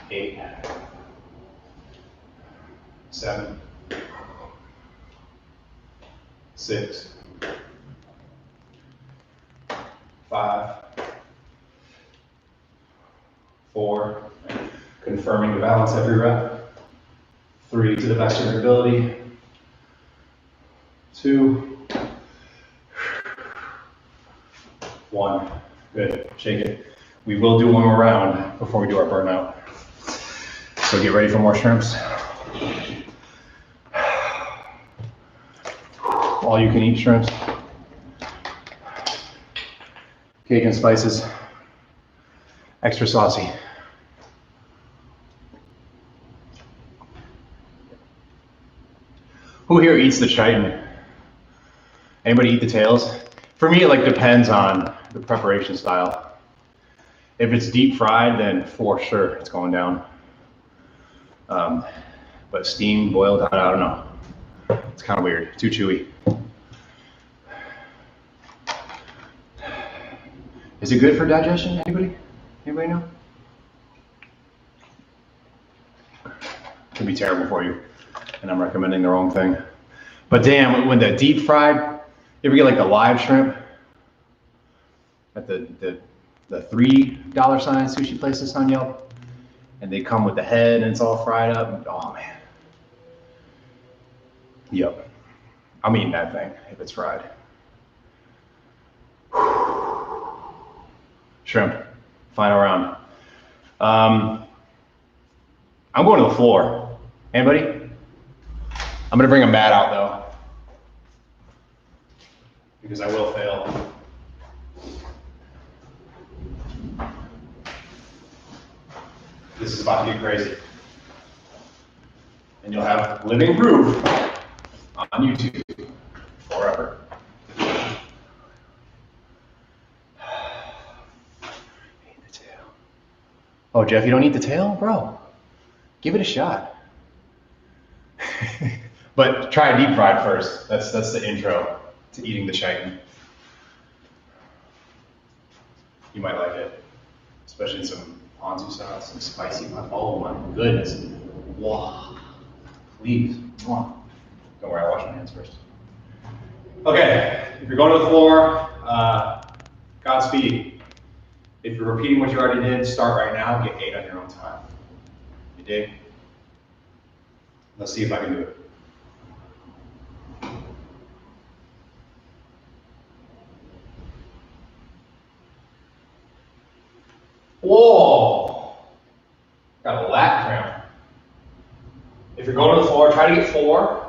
8. 7. 6. 5. 4. Confirming the balance every rep. 3 to the best of your ability. 2. 1. Good. Shake it. We will do one more round before we do our burnout. So get ready for more shrimps. All you can eat shrimps. Cajun spices, extra saucy. Who here eats the chitin? Anybody eat the tails? For me, it like depends on the preparation style. If it's deep fried, then for sure it's going down. But steamed, boiled, I don't know. It's kind of weird, too chewy. Is it good for digestion? Anybody? Anybody know? Could be terrible for you, and I'm recommending the wrong thing. But damn, when the deep fried, you ever get like the live shrimp at the $3 sign sushi places on Yelp, and they come with the head and it's all fried up. Oh man. Yep. I'm eating that thing if it's fried. Shrimp, final round. I'm going to the floor. Anybody? I'm gonna bring a mat out though, because I will fail. This is about to get crazy. And you'll have living proof on YouTube forever. Oh, Jeff, you don't eat the tail? Bro, give it a shot. But try deep fried first. That's the intro to eating the chitin. You might like it, especially in some ponzu sauce, some spicy one. Oh my goodness. Wow. Please. Don't worry, I wash my hands first. Okay, if you're going to the floor, Godspeed. If you're repeating what you already did, start right now, get 8 on your own time. You dig? Let's see if I can do it. Whoa! Got a lat cramp. If you're going to the floor, try to get 4.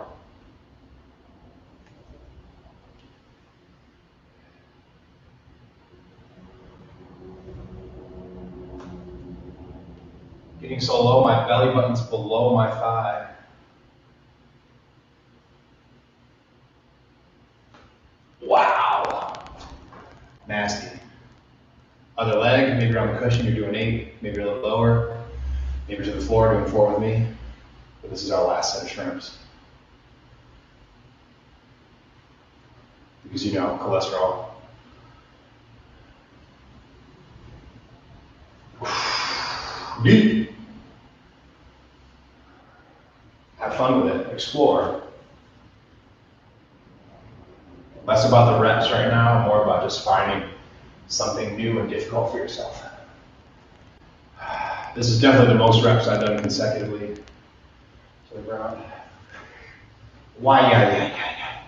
Getting so low, my belly button's below my thigh. Wow. Nasty. Other leg, maybe you're on the cushion, you're doing 8, maybe you're a little lower, maybe to the floor, doing 4 with me. But this is our last set of shrimps. Because you know, cholesterol. Deep. Have fun with it, explore. Less about the reps right now, more about just finding something new and difficult for yourself. This is definitely the most reps I've done consecutively to the ground. Why, yeah.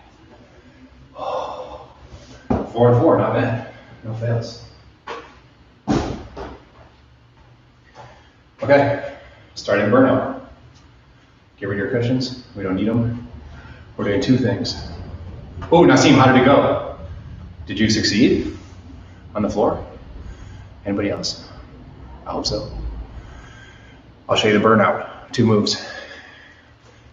Oh. 4 and 4, not bad. No fails. Okay, starting burnout. Get rid of your cushions. We don't need them. We're doing 2 things. Oh, Nasim, how did it go? Did you succeed on the floor? Anybody else? I hope so. I'll show you the burnout. 2 moves.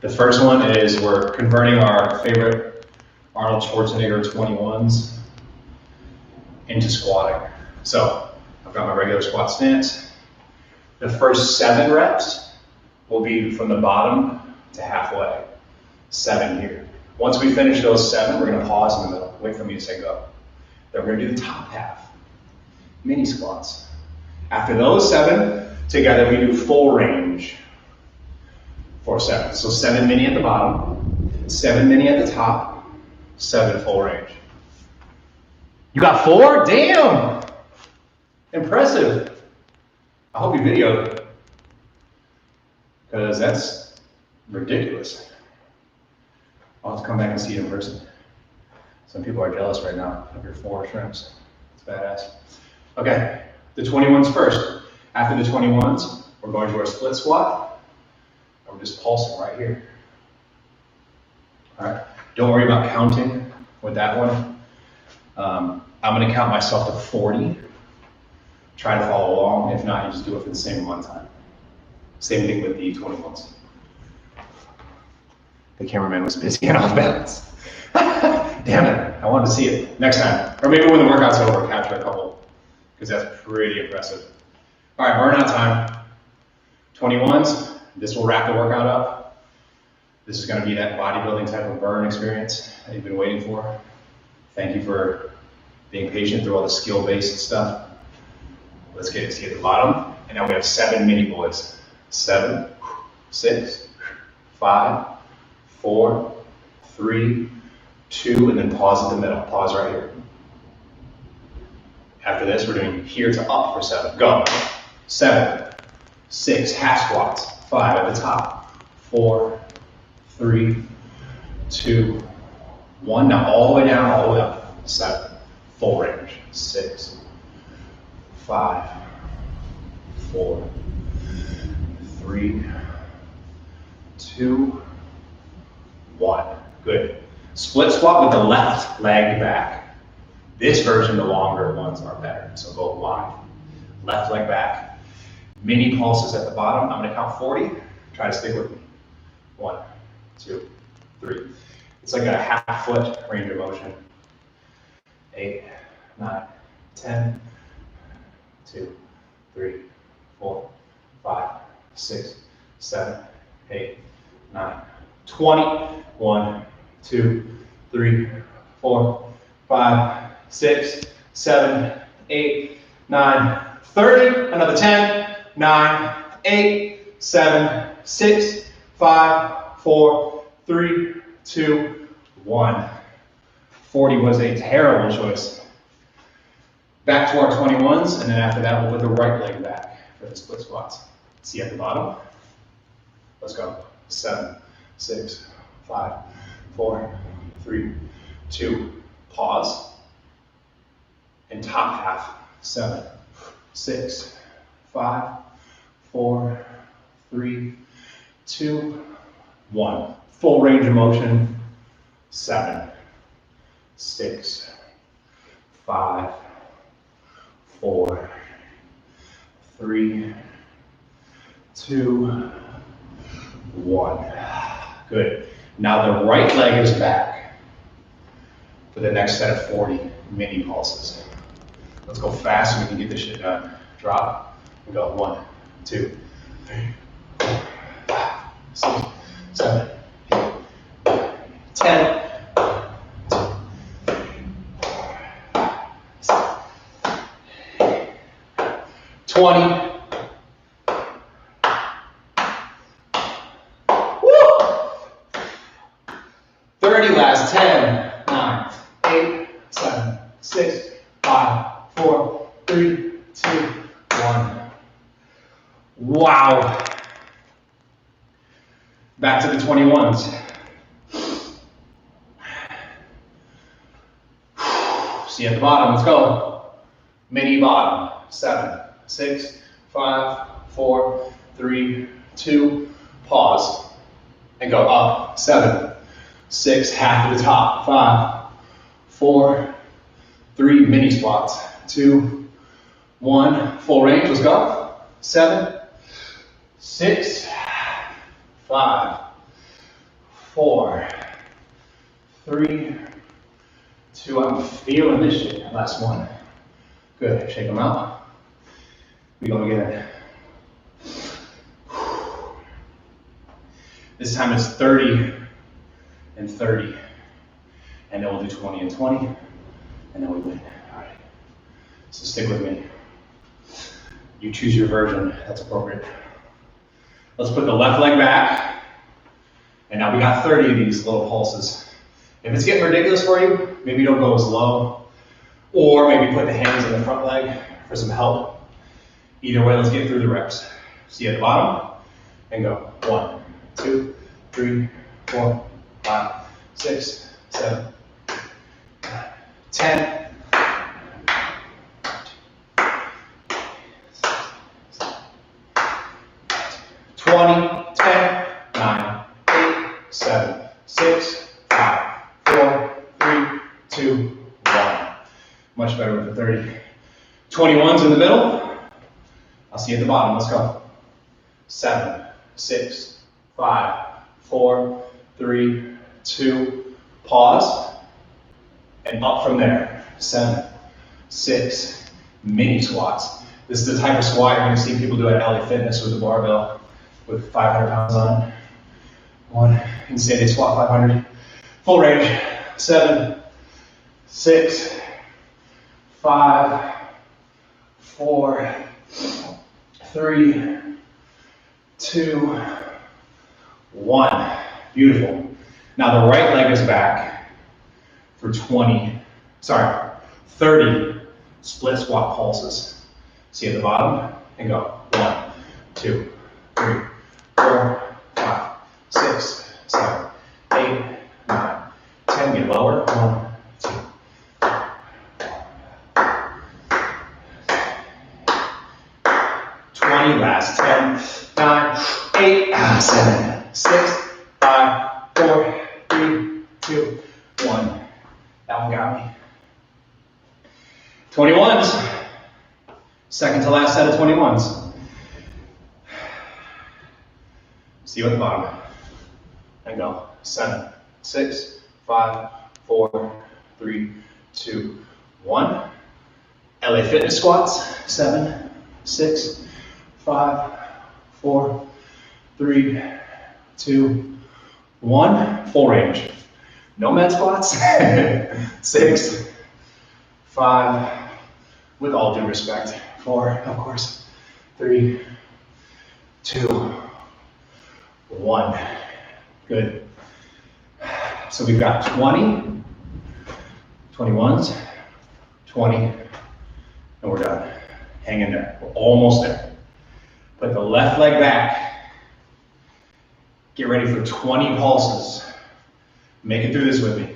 The first one is we're converting our favorite Arnold Schwarzenegger 21s into squatting. So I've got my regular squat stance. The first 7 reps will be from the bottom to halfway. 7 here. Once we finish those 7, we're gonna pause in the middle. Wait for me to say go. Then we're gonna do the top half. Mini squats. After those 7, together we do full range for 7. So 7 mini at the bottom, 7 mini at the top, 7 full range. You got 4? Damn! Impressive. I hope you videoed it, because that's ridiculous. I'll have to come back and see it in person. Some people are jealous right now of your 4 shrimps. It's badass. Okay, the 21s first. After the 21s, we're going to our split squat. And we're just pulsing right here. All right, don't worry about counting with that one. I'm going to count myself to 40. Try to follow along. If not, you just do it for the same amount of time. Same thing with the 21s. The cameraman was busy and off balance. Damn it, I wanted to see it next time. Or maybe when the workout's over, capture a couple, because that's pretty impressive. All right, burnout time. 21s, this will wrap the workout up. This is gonna be that bodybuilding type of burn experience that you've been waiting for. Thank you for being patient through all the skill-based stuff. Let's get to the bottom. And now we have 7 mini boys. 7, 6, 5, 4, 3, 2, and then pause at the middle. Pause right here. After this, we're doing here to up for 7. Go. 7, 6, half squats. 5 at the top. 4, 3, 2, 1. Now all the way down, all the way up. 7. Full range. 6, 5, 4, 3, 2, 1. Good. Split squat with the left leg back. This version, the longer ones are better. So go wide. Left leg back. Mini pulses at the bottom. I'm going to count 40. Try to stick with me. 1, 2, 3. It's like a half foot range of motion. 8, 9, 10, 2, 3, 4, 5, 6, 7, 8, 9, 20. 1, 2, 3, 4, 5, 6, 7, 8, 9, 30. Another 10, 9, 8, 7, 6, 5, 4, 3, 2, 1. 40 was a terrible choice. Back to our 21s, and then after that, we'll put the right leg back for the split squats. See at the bottom? Let's go. 7, 6, 5, 4, 3, 2. Pause. And top half. 7, 6, 5, 4, 3, 2, 1. Full range of motion. 7, 6, 5, 4, 3, 2, 1. Good. Now the right leg is back for the next set of 40 mini pulses. Let's go fast so we can get this shit done. Drop. We go 1, 2, 3, 4, 5, 6, 7, 8, 10. 20. Woo! 30 last. 10, 9, 8, 7, 6, 5, 4, 3, 2, 1. Wow. Back to the 21s. See you at the bottom. Let's go. Mini bottom. 7, 6, 5, 4, 3, 2, pause, and go up. 7, 6, half at the top. 5, 4, 3, mini squats. 2, 1, full range. Let's go. 7, 6, 5, 4, 3, 2. I'm feeling this shit. Last one. Good. Shake them out. We go again. This time it's 30 and 30. And then we'll do 20 and 20. And then we win. All right. So stick with me. You choose your version that's appropriate. Let's put the left leg back. And now we got 30 of these little pulses. If it's getting ridiculous for you, maybe don't go as low. Or maybe put the hands on the front leg for some help. Either way, let's get through the reps. See at the bottom, and go. 1, 2, 3, 4, 5, 6, 7, 10. 20, 10, 9, 8, 7, 6, 5, 4, 3, 2, 1. Much better. 30. 21s in the middle. I'll see you at the bottom. Let's go. 7, 6, 5, 4, 3, 2. Pause. And up from there. 7, 6. Mini squats. This is the type of squat you're going to see people do at LA Fitness with a barbell with 500 pounds on it. 1. And Seide squat 500. Full range. 7, 6, 5, 4, 3, 2, 1. Beautiful. Now the right leg is back for 30 split squat pulses. See at the bottom and go. 1, 2, 3, 4, 5, 6, 7, 8, 9, 10. Get lower. 1, 2. 20. Last 10, 9, 8, 7, 6, 5, 4, 3, 2, 1. That one got me. 21s. Second to last set of 21s. See you at the bottom. And go. 7, 6, 5, 4, 3, 2, 1. LA Fitness squats. 7, 6, 5, 4, 3, 2, 1. Full range. Nomad squats. 6, 5, with all due respect. 4, of course. 3, 2, 1. Good. So we've got 20, 21s, 20, and we're done. Hang in there. We're almost there. Put the left leg back. Get ready for 20 pulses. Make it through this with me.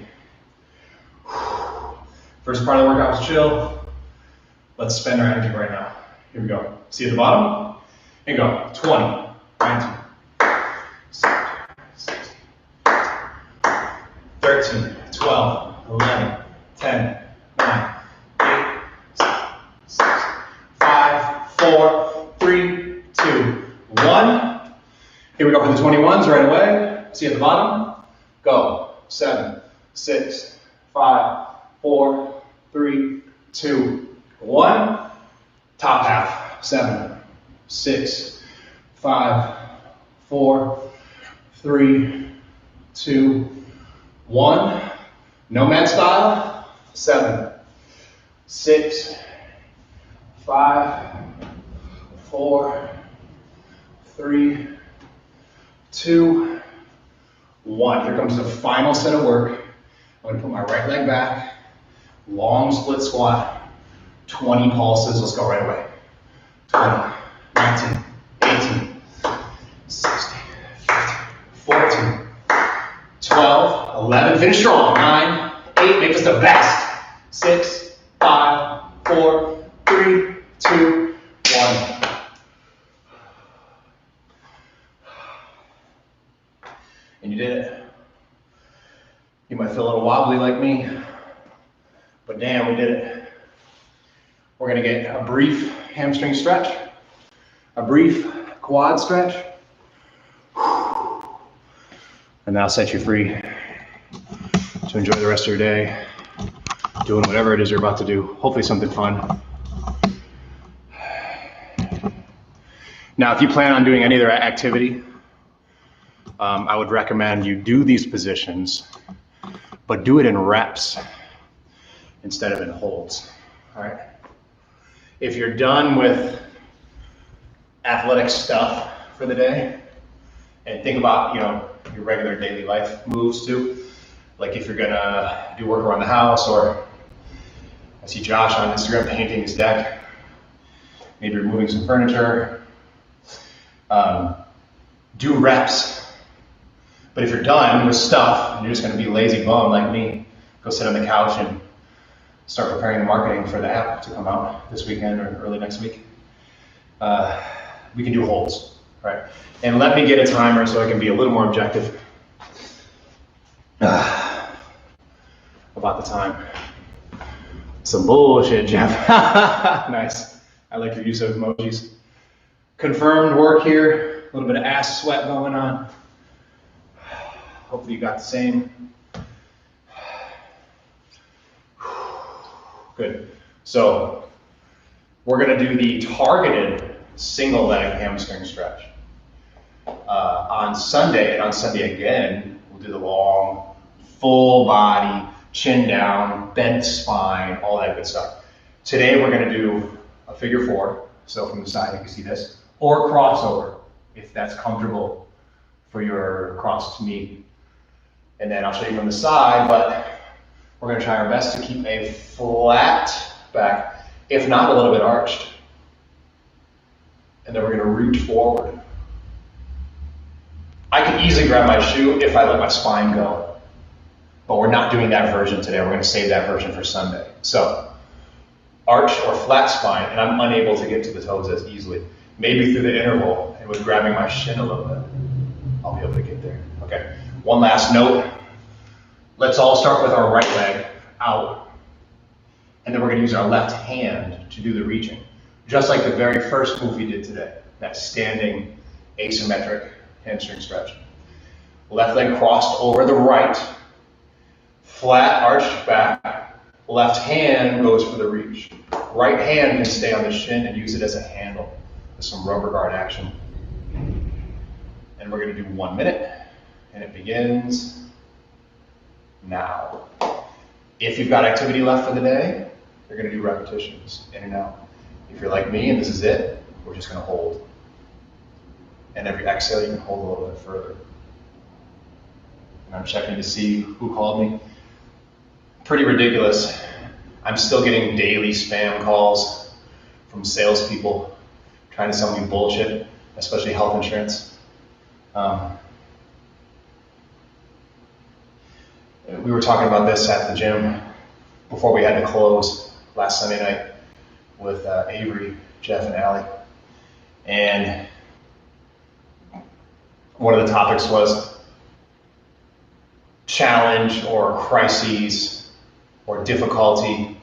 First part of the workout was chill. Let's spend our energy right now. Here we go. See at the bottom? And go. 20, 19, 16, 13, 12, 11, 10, 9, 8, 7, 6, 5, 4, 3, 2, 1. Here we go for the 21s right away. See at the bottom? Go. 7, 6, 5, 4, 3, 2, 1. Top half. 7, 6, 5, 4, 3, 2, 1. Nomad style. 7, 6, 5, 4, 3, 2, 1. Here comes the final set of work. I'm going to put my right leg back. Long split squat. 20 pulses. Let's go right away. 20, 19, 18, 16, 15, 14, 12, 11. Finish strong. 9, 8. Make this the best. 6, 5, 4, 3, 2, 1. And you did it. You might feel a little wobbly like me, but damn, we did it. We're gonna get a brief hamstring stretch, a brief quad stretch, and that'll set you free to enjoy the rest of your day, doing whatever it is you're about to do, hopefully something fun. Now, if you plan on doing any other activity, I would recommend you do these positions, but do it in reps instead of in holds, all right? If you're done with athletic stuff for the day, and think about, your regular daily life moves too, like if you're gonna do work around the house, or I see Josh on Instagram painting his deck, maybe removing some furniture, do reps. But if you're done with stuff and you're just going to be lazy bum like me, go sit on the couch and start preparing the marketing for the app to come out this weekend or early next week. We can do holds, right? And let me get a timer so I can be a little more objective about the time. Some bullshit, Jeff. Nice. I like your use of emojis. Confirmed work here. A little bit of ass sweat going on. Hopefully you got the same. Good. So we're going to do the targeted single leg hamstring stretch. On Sunday, and on Sunday again, we'll do the long, full body, chin down, bent spine, all that good stuff. Today we're going to do a figure four. So from the side you can see this, or crossover, if that's comfortable for your crossed knee. And then I'll show you from the side, but we're going to try our best to keep a flat back, if not a little bit arched. And then we're going to reach forward. I can easily grab my shoe if I let my spine go, but we're not doing that version today. We're going to save that version for Sunday. So arch or flat spine, and I'm unable to get to the toes as easily. Maybe through the interval and with grabbing my shin a little bit, I'll be able to get there. Okay, one last note. Let's all start with our right leg out, and then we're going to use our left hand to do the reaching, just like the very first move we did today, that standing asymmetric hamstring stretch. Left leg crossed over the right, flat arched back, left hand goes for the reach. Right hand can stay on the shin and use it as a handle with some rubber guard action. And we're going to do 1 minute, and it begins now. If you've got activity left for the day, you're going to do repetitions in and out. If you're like me and this is it, we're just going to hold. And every exhale, you can hold a little bit further. And I'm checking to see who called me. Pretty ridiculous. I'm still getting daily spam calls from salespeople trying to sell me bullshit, especially health insurance. We were talking about this at the gym before we had to close last Sunday night with Avery, Jeff, and Allie. And one of the topics was challenge or crises or difficulty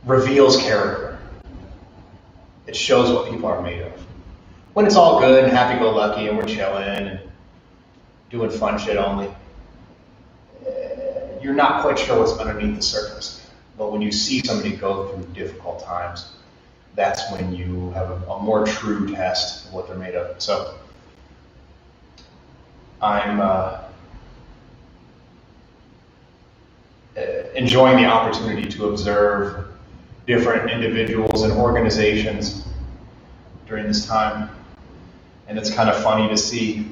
reveals character. It shows what people are made of. When it's all good and happy-go-lucky and we're chilling and doing fun shit only, you're not quite sure what's underneath the surface. But when you see somebody go through difficult times, that's when you have a more true test of what they're made of. So I'm enjoying the opportunity to observe different individuals and organizations during this time. And it's kind of funny to see,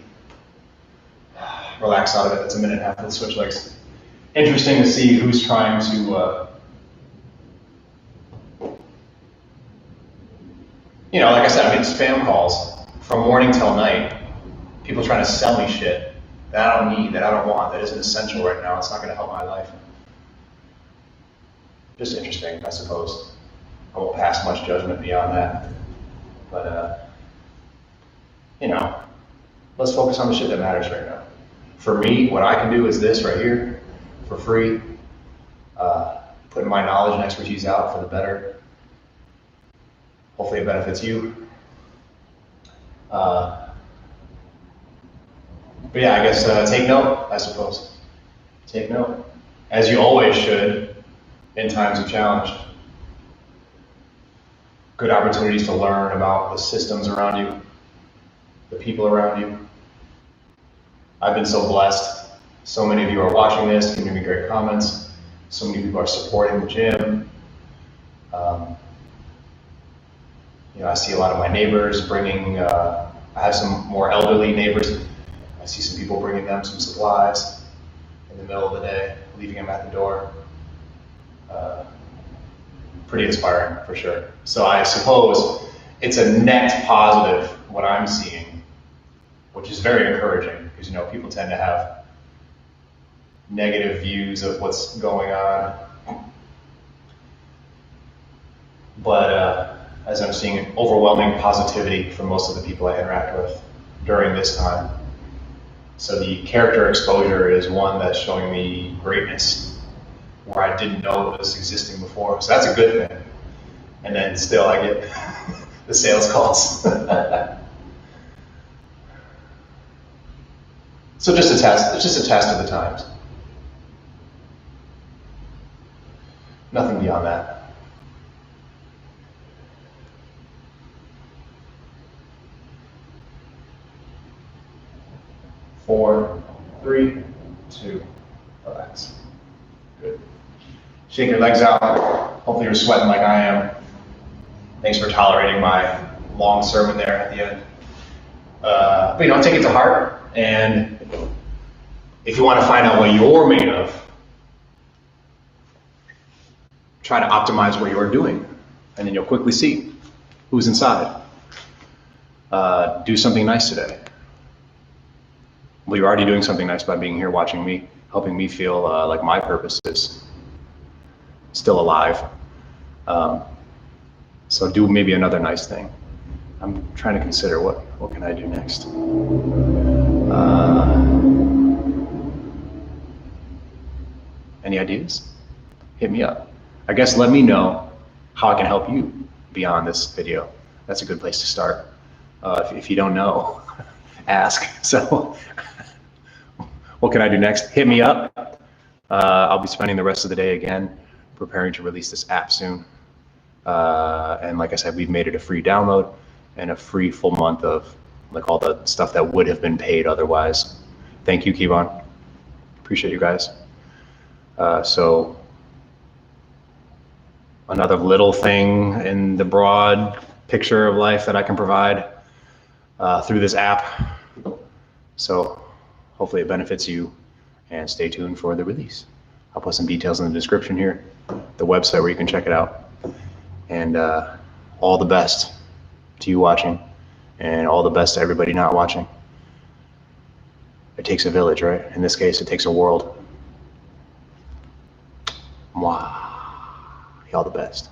relax out of it, it's a minute and a half, let's switch legs. Interesting to see who's trying to, like I said, I'm getting spam calls from morning till night. People trying to sell me shit that I don't need, that I don't want, that isn't essential right now. It's not going to help my life. Just interesting, I suppose. I won't pass much judgment beyond that. But, let's focus on the shit that matters right now. For me, what I can do is this right here, for free, putting my knowledge and expertise out for the better. Hopefully it benefits you. But yeah, I guess take note, I suppose. Take note, as you always should in times of challenge. Good opportunities to learn about the systems around you, the people around you. I've been so blessed. So many of you are watching this, giving me great comments. So many people are supporting the gym. I see a lot of my neighbors bringing, I have some more elderly neighbors. I see some people bringing them some supplies in the middle of the day, leaving them at the door. Pretty inspiring, for sure. So I suppose it's a net positive, what I'm seeing, which is very encouraging, because people tend to have negative views of what's going on. But as I'm seeing overwhelming positivity from most of the people I interact with during this time. So the character exposure is one that's showing me greatness where I didn't know it was existing before. So that's a good thing. And then still I get the sales calls. So just a test. It's just a test of the times. Nothing beyond that. Four, three, two, relax. Good. Shake your legs out. Hopefully you're sweating like I am. Thanks for tolerating my long sermon there at the end. But take it to heart. And if you want to find out what you're made of, try to optimize what you're doing. And then you'll quickly see who's inside. Do something nice today. Well, you're already doing something nice by being here watching me, helping me feel like my purpose is still alive. So do maybe another nice thing. I'm trying to consider what can I do next. Any ideas? Hit me up. I guess let me know how I can help you beyond this video. That's a good place to start. If you don't know, ask. So what can I do next? Hit me up. I'll be spending the rest of the day again preparing to release this app soon. And like I said, we've made it a free download and a free full month of like all the stuff that would have been paid otherwise. Thank you, Kevon. Appreciate you guys. So another little thing in the broad picture of life that I can provide through this app. So hopefully it benefits you, and stay tuned for the release. I'll put some details in the description here, the website where you can check it out. And all the best to you watching, and all the best to everybody not watching. It takes a village, right? In this case, it takes a world. Mwah. Y'all the best.